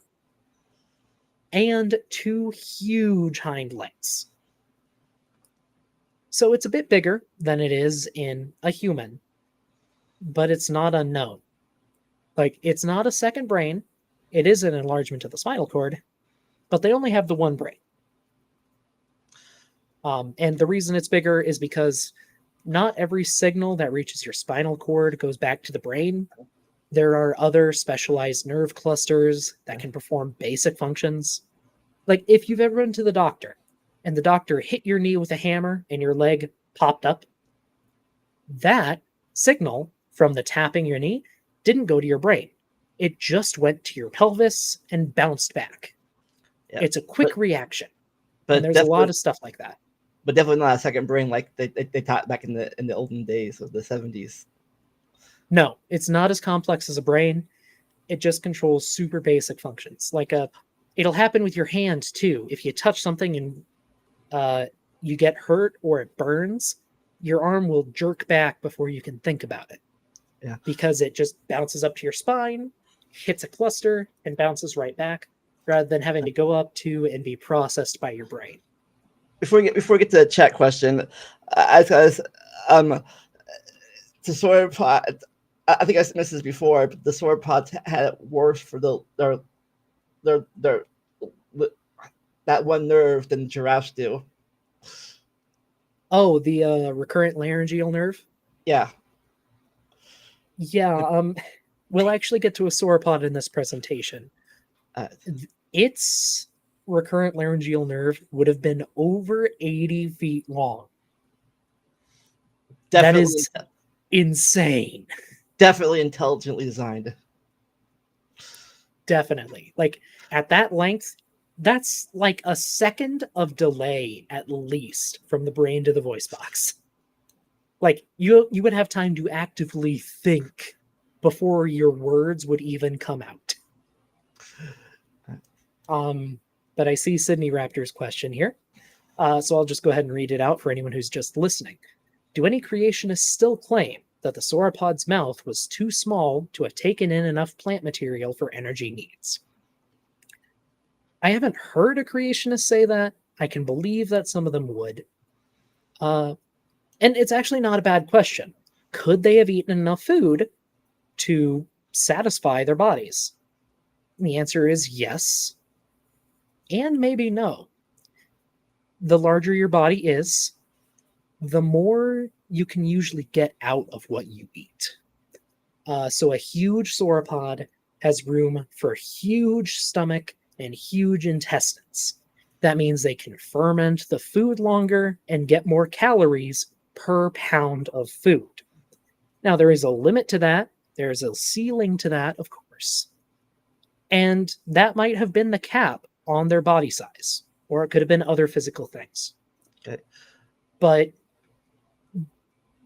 and 2 huge hind legs. So it's a bit bigger than it is in a human, but it's not unknown. Like, it's not a second brain. It is an enlargement of the spinal cord, but they only have the one brain. And the reason it's bigger is because not every signal that reaches your spinal cord goes back to the brain. There are other specialized nerve clusters that can perform basic functions. Like if you've ever been to the doctor and the doctor hit your knee with a hammer and your leg popped up, that signal from the tapping your knee didn't go to your brain. It just went to your pelvis and bounced back. Yeah, it's a quick reaction. But there's a lot of stuff like that. but definitely not a second brain like they taught back in the olden days of the 70s. No, it's not as complex as a brain. It just controls super basic functions. It'll happen with your hand too. If you touch something and you get hurt or it burns, your arm will jerk back before you can think about it. Yeah. Because it just bounces up to your spine, hits a cluster, and bounces right back, rather than having to go up to and be processed by your brain. Before we get to the chat question, the sauropod, I think I missed this before, but the sauropods had it worse for their that one nerve than giraffes do. Oh, the recurrent laryngeal nerve? Yeah. Yeah, we'll actually get to a sauropod in this presentation. Its recurrent laryngeal nerve would have been over 80 feet long. Definitely, that is insane. Definitely intelligently designed. Definitely. Like, at that length, that's like a second of delay at least from the brain to the voice box. Like, you would have time to actively think before your words would even come out. But I see Sydney Raptor's question here. So I'll just go ahead and read it out for anyone who's just listening. Do any creationists still claim that the sauropod's mouth was too small to have taken in enough plant material for energy needs? I haven't heard a creationist say that. I can believe that some of them would. And it's actually not a bad question. Could they have eaten enough food to satisfy their bodies? And the answer is yes, and maybe no. The larger your body is, the more you can usually get out of what you eat. So a huge sauropod has room for huge stomach and huge intestines. That means they can ferment the food longer and get more calories per pound of food. Now, there is a limit to that. There's a ceiling to that, of course. And that might have been the cap on their body size, or it could have been other physical things. Okay. But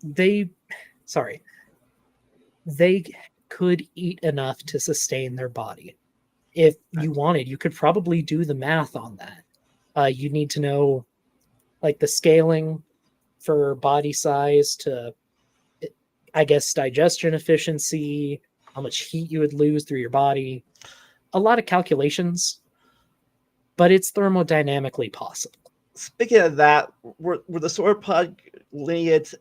they could eat enough to sustain their body. If you wanted, you could probably do the math on that. You need to know, like, the scaling for body size to, I guess, digestion efficiency, how much heat you would lose through your body. A lot of calculations, but it's thermodynamically possible. Speaking of that, were the sauropod lineage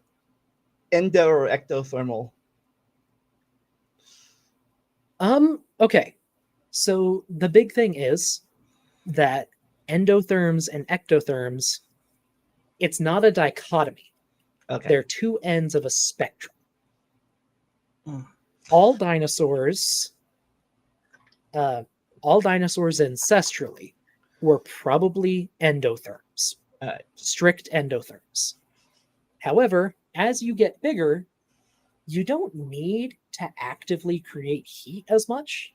endo or ectothermal? Okay. So the big thing is that endotherms and ectotherms, it's not a dichotomy. Okay. They're two ends of a spectrum. All dinosaurs ancestrally were probably endotherms, strict endotherms. However, as you get bigger, you don't need to actively create heat as much.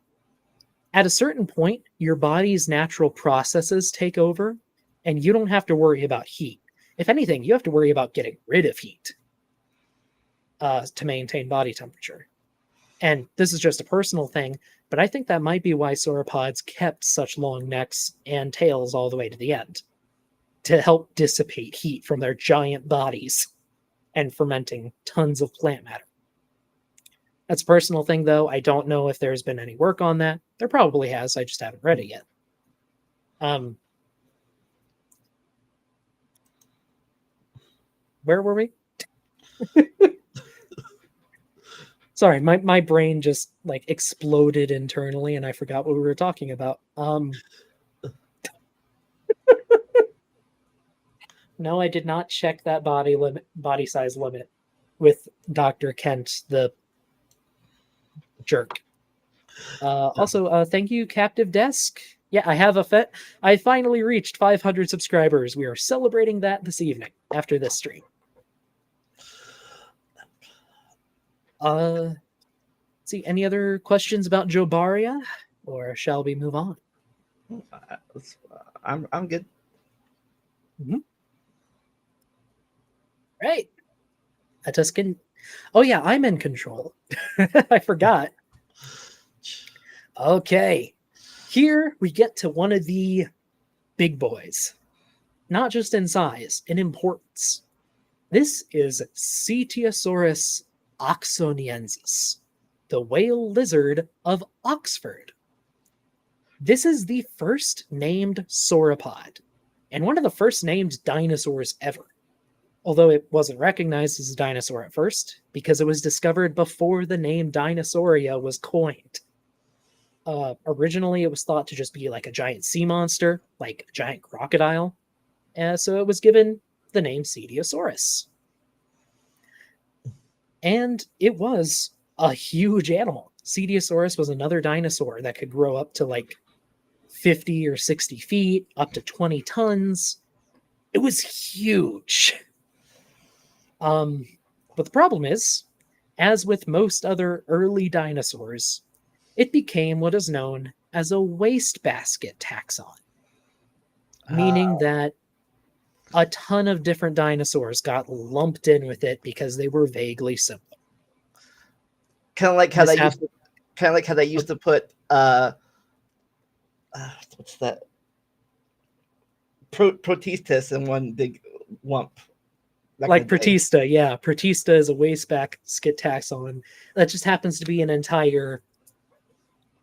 At a certain point, your body's natural processes take over, and you don't have to worry about heat. If anything, you have to worry about getting rid of heat to maintain body temperature. And this is just a personal thing, but I think that might be why sauropods kept such long necks and tails all the way to the end, to help dissipate heat from their giant bodies and fermenting tons of plant matter. That's a personal thing, though. I don't know if there's been any work on that. There probably has. I just haven't read it yet. Where were we? Sorry, my brain just like exploded internally and I forgot what we were talking about. No, I did not check that body size limit with Dr. Kent, the jerk. Also, thank you, Captive Desk. Yeah, I finally reached 500 subscribers. We are celebrating that this evening after this stream. See, any other questions about Jobaria, or shall we move on? I'm good. Mm-hmm. right. A Tuscan. Oh yeah, I'm in control. I forgot. Okay. Here we get to one of the big boys. Not just in size, in importance. This is Cetiosaurus oxoniensis, the whale lizard of Oxford. This is the first named sauropod, and one of the first named dinosaurs ever. Although it wasn't recognized as a dinosaur at first, because it was discovered before the name Dinosauria was coined. Originally, it was thought to just be like a giant sea monster, like a giant crocodile. So it was given the name Cetiosaurus. And it was a huge animal. Cetiosaurus was another dinosaur that could grow up to like 50 or 60 feet, up to 20 tons. It was huge. But the problem is, as with most other early dinosaurs, it became what is known as a wastebasket taxon, meaning that a ton of different dinosaurs got lumped in with it because they were vaguely similar. Kind of like how they used to put what's that? Protistus in one big lump. Like Protista, yeah. Protista is a wastebasket taxon that just happens to be an entire.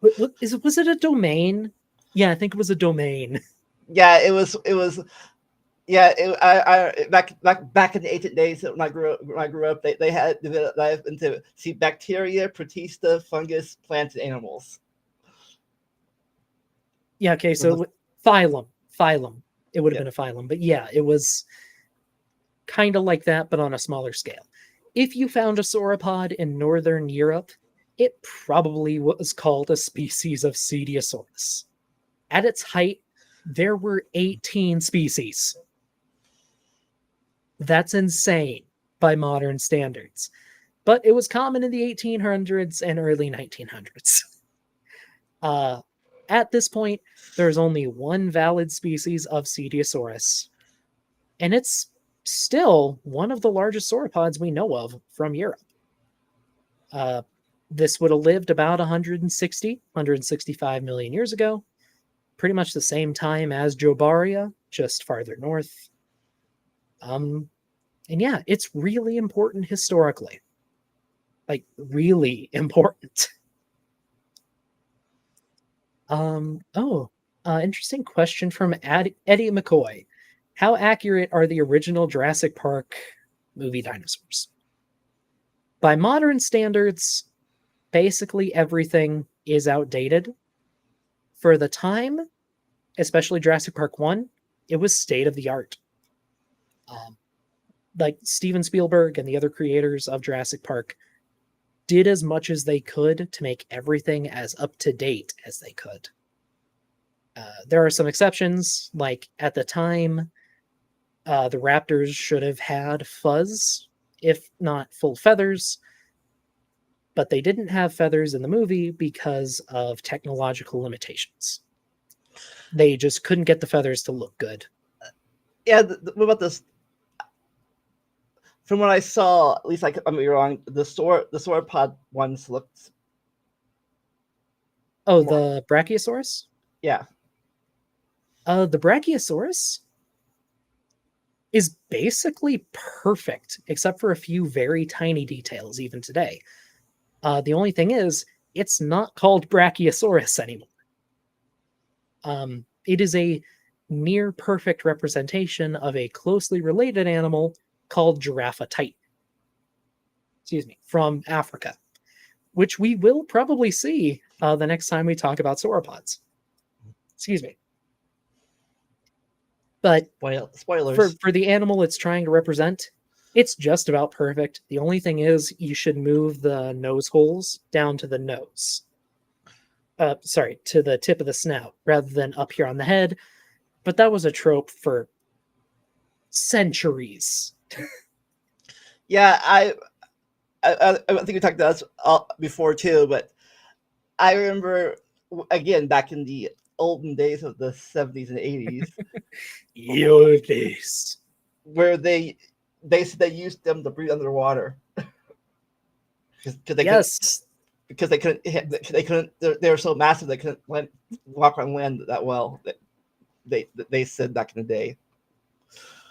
Was it a domain? Yeah, I think it was a domain. Yeah, it was. Yeah, I back in the ancient days when I grew up, they had divided into bacteria, protista, fungus, plants, and animals. Yeah, okay, so phylum. It would have been a phylum, but yeah, it was kind of like that, but on a smaller scale. If you found a sauropod in northern Europe, it probably was called a species of Cetiosaurus. At its height, there were 18 species. That's insane by modern standards. But it was common in the 1800s and early 1900s. At this point, there's only one valid species of Cetiosaurus, and it's still one of the largest sauropods we know of from Europe. This would have lived about 165 million years ago, pretty much the same time as Jobaria, just farther north. And yeah, it's really important historically. Like, really important. Interesting question from Eddie McCoy. How accurate are the original Jurassic Park movie dinosaurs? By modern standards, basically everything is outdated. For the time, especially Jurassic Park 1, it was state of the art. Like Steven Spielberg and the other creators of Jurassic Park did as much as they could to make everything as up to date as they could. There are some exceptions, like at the time, the raptors should have had fuzz, if not full feathers, but they didn't have feathers in the movie because of technological limitations. They just couldn't get the feathers to look good. Yeah, what about this? From what I saw, at least I might be wrong, the sauropod ones looked. Oh, the Brachiosaurus? Yeah. The Brachiosaurus is basically perfect, except for a few very tiny details, even today. The only thing is, it's not called Brachiosaurus anymore. It is a near perfect representation of a closely related animal called Giraffatitan. Excuse me, from Africa, which we will probably see the next time we talk about sauropods. Excuse me. But spoilers for the animal it's trying to represent, it's just about perfect. The only thing is you should move the nose holes down to the nose. To the tip of the snout rather than up here on the head. But that was a trope for centuries. Yeah, I think we talked about this before too, but I remember, again, back in the olden days of the 70s and 80s, Your days. where they they said they used them to breathe underwater because they couldn't Yes. because they couldn't they were so massive they couldn't walk on land that well. They said back in the day.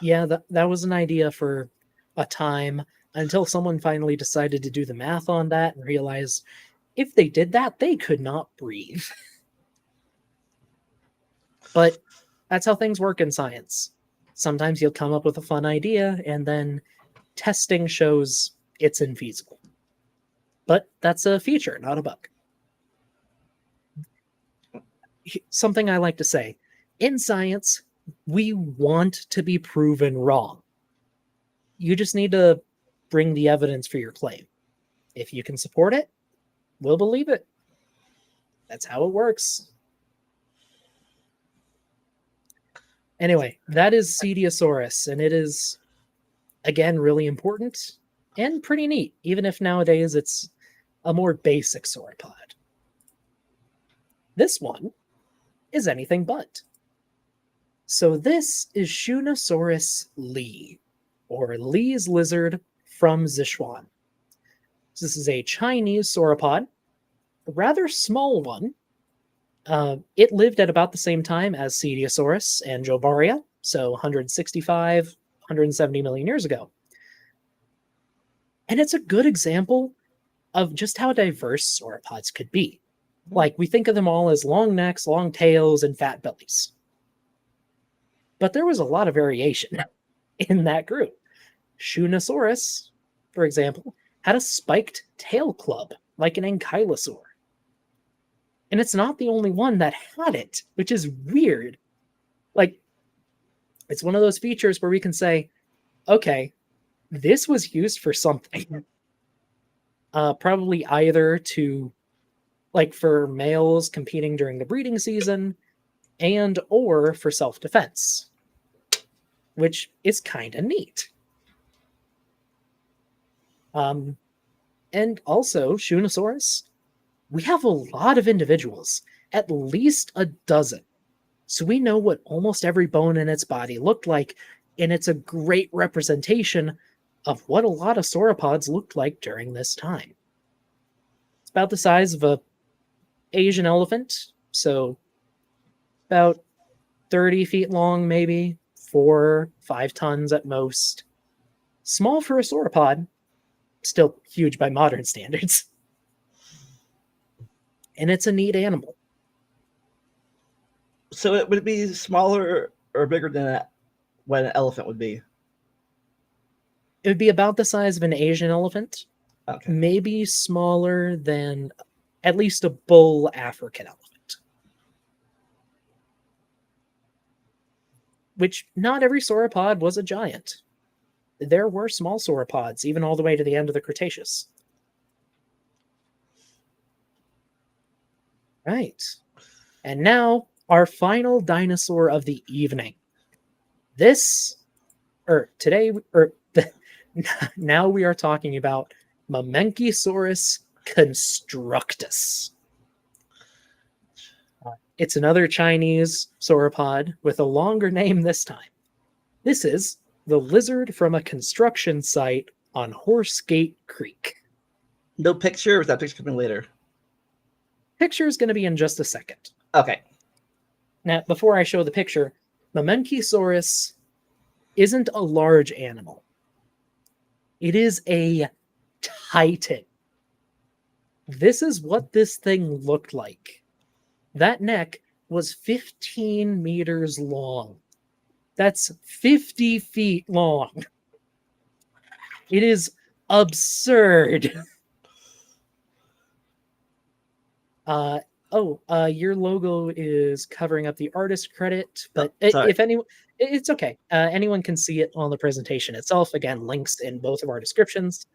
Yeah, that was an idea for a time until someone finally decided to do the math on that and realized if they did that, they could not breathe. But that's how things work in science. Sometimes you'll come up with a fun idea and then testing shows it's infeasible. But that's a feature, not a bug. Something I like to say, in science, we want to be proven wrong. You just need to bring the evidence for your claim. If you can support it, we'll believe it. That's how it works. Anyway, that is Cetiosaurus, and it is, again, really important and pretty neat, even if nowadays it's a more basic sauropod. This one is anything but. So this is Shunosaurus Li, or Li's lizard from Sichuan. This is a Chinese sauropod, a rather small one. It lived at about the same time as Cetiosaurus and Jobaria, so 165, 170 million years ago. And it's a good example of just how diverse sauropods could be. Like, we think of them all as long necks, long tails, and fat bellies. But there was a lot of variation in that group. Shunosaurus, for example, had a spiked tail club, like an ankylosaur. And it's not the only one that had it, which is weird. Like, it's one of those features where we can say, okay, this was used for something. Probably either to, like, for males competing during the breeding season, and or for self-defense, which is kind of neat. And also, Shunosaurus, we have a lot of individuals, at least a dozen. So we know what almost every bone in its body looked like, and it's a great representation of what a lot of sauropods looked like during this time. It's about the size of a Asian elephant, so about 30 feet long, maybe 4-5 tons at most. Small for a sauropod, still huge by modern standards. And it's a neat animal. So it would be smaller or bigger than what an elephant would be? It would be about the size of an Asian elephant, Okay. maybe smaller than at least a bull African elephant. Which not every sauropod was a giant. There were small sauropods, even all the way to the end of the Cretaceous. Right. And now, our final dinosaur of the evening. Now we are talking about Mamenchisaurus constructus. It's another Chinese sauropod with a longer name this time. This is the lizard from a construction site on Horsegate Creek. No picture, or is that picture coming later? Picture is going to be in just a second. Okay. Now, before I show the picture, Mamenchisaurus isn't a large animal. It is a titan. This is what this thing looked like. That neck was 15 meters long. That's 50 feet long. It is absurd. Your logo is covering up the artist credit, but if anyone, it's okay. Anyone can see it on the presentation itself. Again, links in both of our descriptions.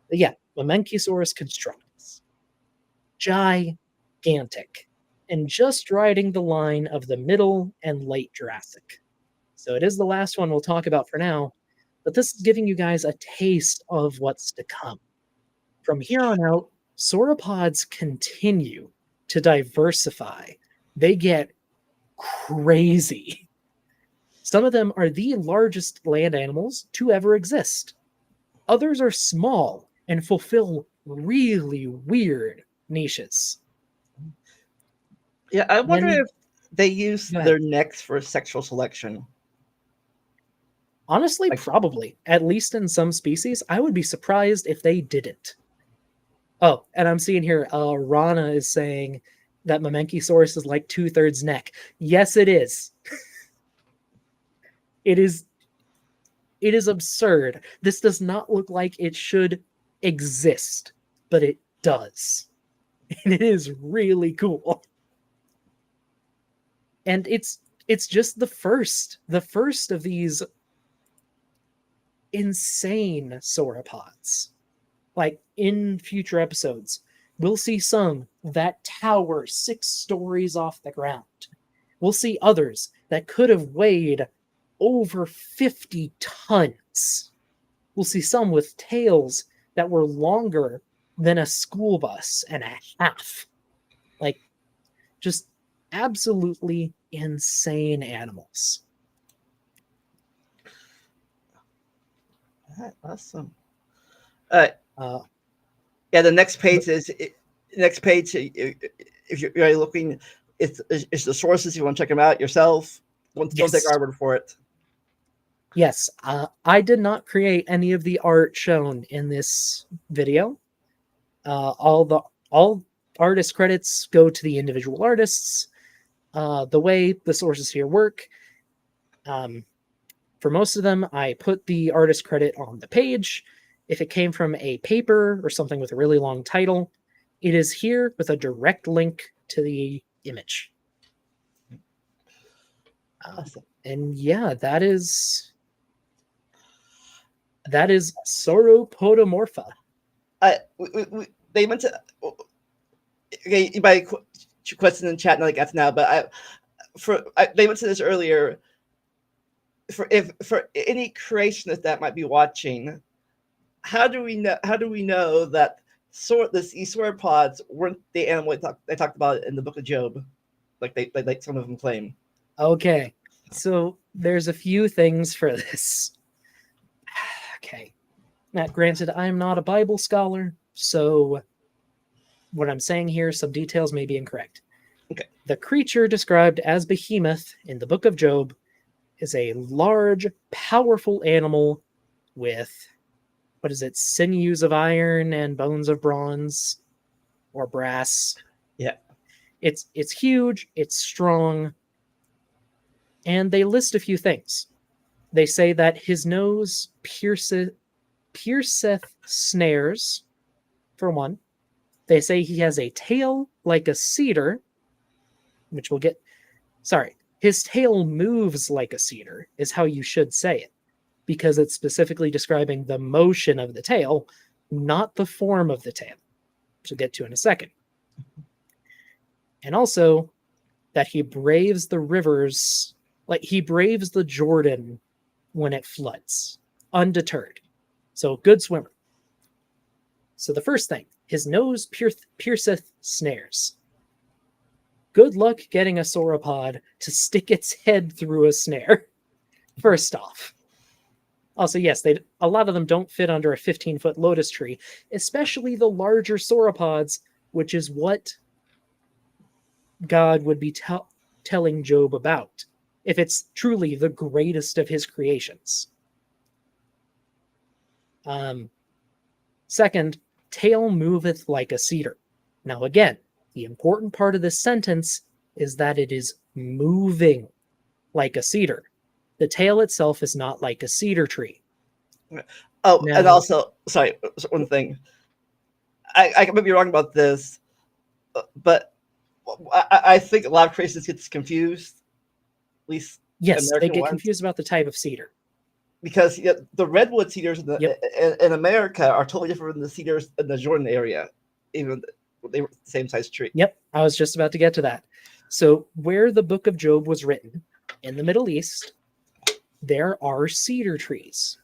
But yeah, Mamenchisaurus constructus. Gigantic. And just riding the line of the middle and late Jurassic. So it is the last one we'll talk about for now, but this is giving you guys a taste of what's to come. From here on out, sauropods continue to diversify. They get crazy. Some of them are the largest land animals to ever exist. Others are small and fulfill really weird niches. Yeah, I wonder And if they use go ahead. their necks for sexual selection. Honestly, Like, probably. At least in some species, I would be surprised if they didn't. Oh, and I'm seeing here, Rana is saying that Mamenchisaurus is like 2/3 neck. Yes, it is. It is. It is absurd. This does not look like it should exist, but it does, and it is really cool. And it's just the first of these insane sauropods. Like in future episodes, we'll see some that tower 6 stories off the ground. We'll see others that could have weighed over 50 tons. We'll see some with tails that were longer than a school bus and a half. Like, just absolutely insane animals. awesome. Uh, Yeah, the next page is next page. If you're looking, it's the sources. You want to check them out yourself. Don't take yes, our word for it. yes. I did not create any of the art shown in this video. All artist credits go to the individual artists. The way the sources here work, for most of them, I put the artist credit on the page. If it came from a paper or something with a really long title, it is here with a direct link to the image. Awesome. And yeah, that is Sauropodomorpha. They mentioned. Okay, you might question in chat, not like that's now, but they mentioned this earlier. For any creationist that might be watching, how do we know that these sauropods weren't the animal they talked about in the Book of Job, like some of them claim? Okay, so there's a few things for this. Okay, now granted, I'm not a Bible scholar, so what I'm saying here, some details may be incorrect. Okay. The creature described as Behemoth in the Book of Job is a large, powerful animal with, what is it, sinews of iron and bones of bronze or brass. Yeah. It's huge, it's strong, and they list a few things. They say that his nose pierceth snares, for one. They say he has a tail like a cedar, which we'll get. Sorry, his tail moves like a cedar, is how you should say it, because it's specifically describing the motion of the tail, not the form of the tail, which we'll get to in a second. And also that he braves the rivers, like he braves the Jordan when it floods, undeterred. So, good swimmer. So, the first thing, his nose pierceth snares. Good luck getting a sauropod to stick its head through a snare, first off. Also, yes, a lot of them don't fit under a 15-foot lotus tree, especially the larger sauropods, which is what God would be telling Job about, if it's truly the greatest of his creations. Second, tail moveth like a cedar. Now again, the important part of this sentence is that it is moving like a cedar. The tail itself is not like a cedar tree. Oh, Now, and also, sorry, one thing. I might be wrong about this, but I think a lot of creationists get confused. At least yes, American they get ones. confused about the type of cedar. Because the redwood cedars in America are totally different from the cedars in the Jordan area, even they were the same size tree. Yep, I was just about to get to that. So, where the Book of Job was written, in the Middle East, there are cedar trees.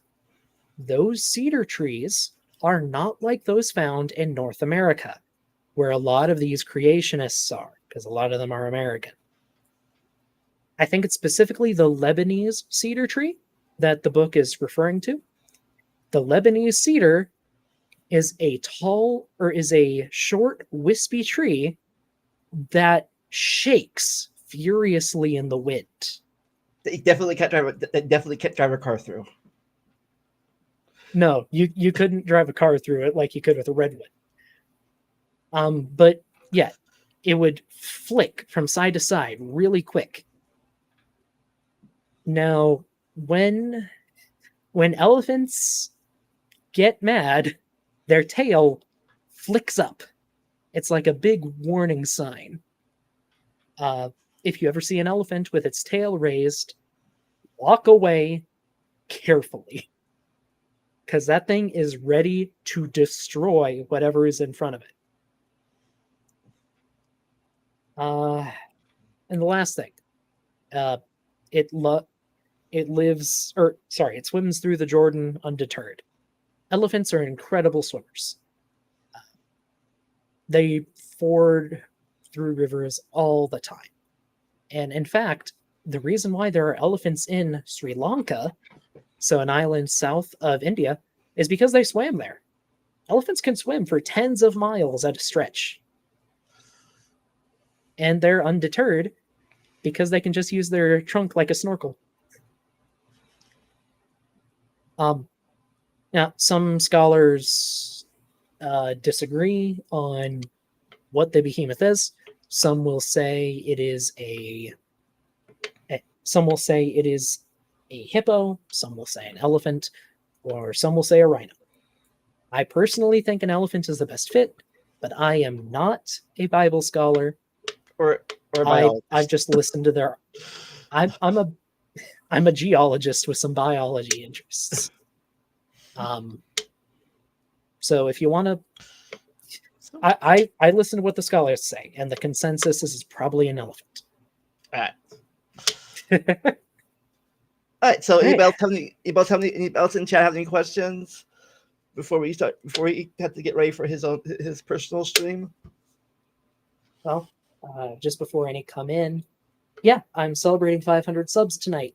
Those cedar trees are not like those found in North America, where a lot of these creationists are, because a lot of them are American. I think it's specifically the Lebanese cedar tree that the book is referring to. The Lebanese cedar is a short, wispy tree that shakes furiously in the wind. They definitely can't drive a car through. No, you couldn't drive a car through it like you could with a redwood. But yeah, it would flick from side to side really quick. Now, when elephants get mad, their tail flicks up. It's like a big warning sign. If you ever see an elephant with its tail raised, walk away carefully, because that thing is ready to destroy whatever is in front of it. And the last thing, it swims through the Jordan undeterred. Elephants are incredible swimmers. They ford through rivers all the time. And in fact, the reason why there are elephants in Sri Lanka, so an island south of India, is because they swam there. Elephants can swim for tens of miles at a stretch. And they're undeterred because they can just use their trunk like a snorkel. Now, some scholars disagree on what the behemoth is. Some will say it is a hippo. Some will say an elephant, or some will say a rhino. I personally think an elephant is the best fit, but I am not a Bible scholar. Or biologist. I've just listened to their. I'm a geologist with some biology interests. So if you want to, I listen to what the scholars say, and the consensus is probably an elephant. All right. All right. So anybody else in chat have any questions before we start? Before we have to get ready for his personal stream. Well, just before any come in, yeah, I'm celebrating 500 subs tonight.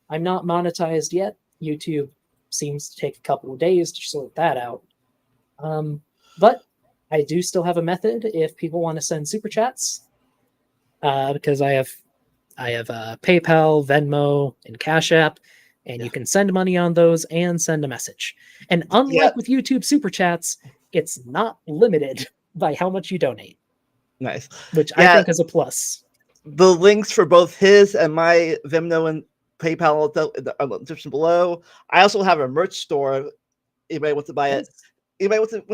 I'm not monetized yet. YouTube seems to take a couple of days to sort that out. But I do still have a method if people want to send super chats, because I have PayPal, Venmo, and CashApp, and you can send money on those and send a message. And unlike with YouTube super chats, it's not limited by how much you donate. Nice. Which I think is a plus. The links for both his and my Venmo and PayPal are in the description below. I also have a merch store. Anybody wants to buy it? Anybody wants to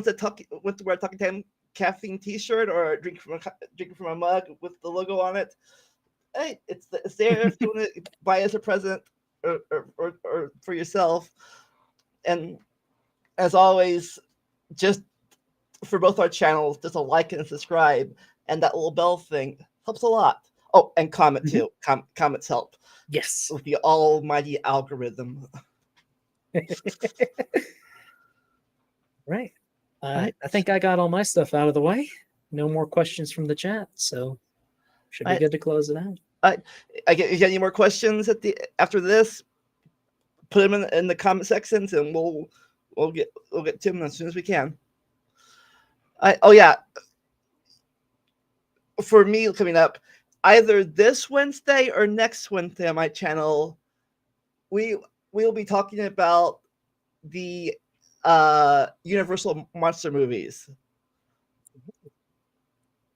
wear a Talking Time Caffeine T-shirt or drinking from a mug with the logo on it? Hey, it's there if you want to buy as a present or for yourself. And as always, just for both our channels, just a like and subscribe, and that little bell thing helps a lot. Oh, and comment too. Comments help. Yes. With the almighty algorithm. Right. I think I got all my stuff out of the way. No more questions from the chat, so should be good to close it out. You get any more questions after this? Put them in the comment sections, and we'll get to them as soon as we can. For me, coming up either this Wednesday or next Wednesday on my channel, we'll be talking about the Universal monster movies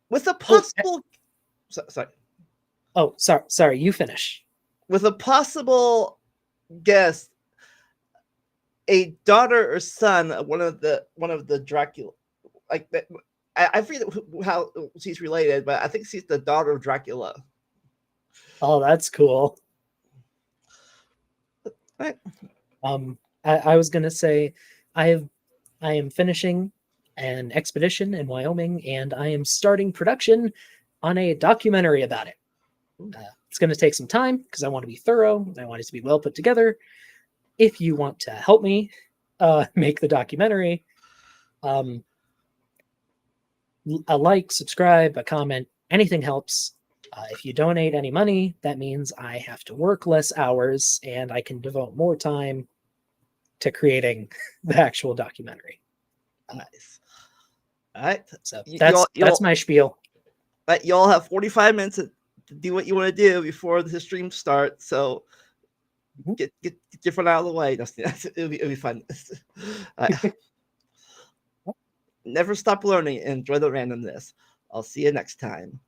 with a possible. Sorry. Oh, sorry. You finish. With a possible guest, a daughter or son of one of the Dracula, like that. I forget how she's related, but I think she's the daughter of Dracula. Oh, that's cool. Right. I was gonna say, I am finishing an expedition in Wyoming, and I am starting production on a documentary about it. It's going to take some time because I want to be thorough. I want it to be well put together. If you want to help me make the documentary, a like, subscribe, a comment, anything helps. If you donate any money, that means I have to work less hours and I can devote more time to creating the actual documentary. Nice. All right. So Y'all, that's my spiel. But y'all have 45 minutes to do what you want to do before the stream starts. So get your phone out of the way. It'll be fun. Never stop learning and enjoy the randomness. I'll see you next time.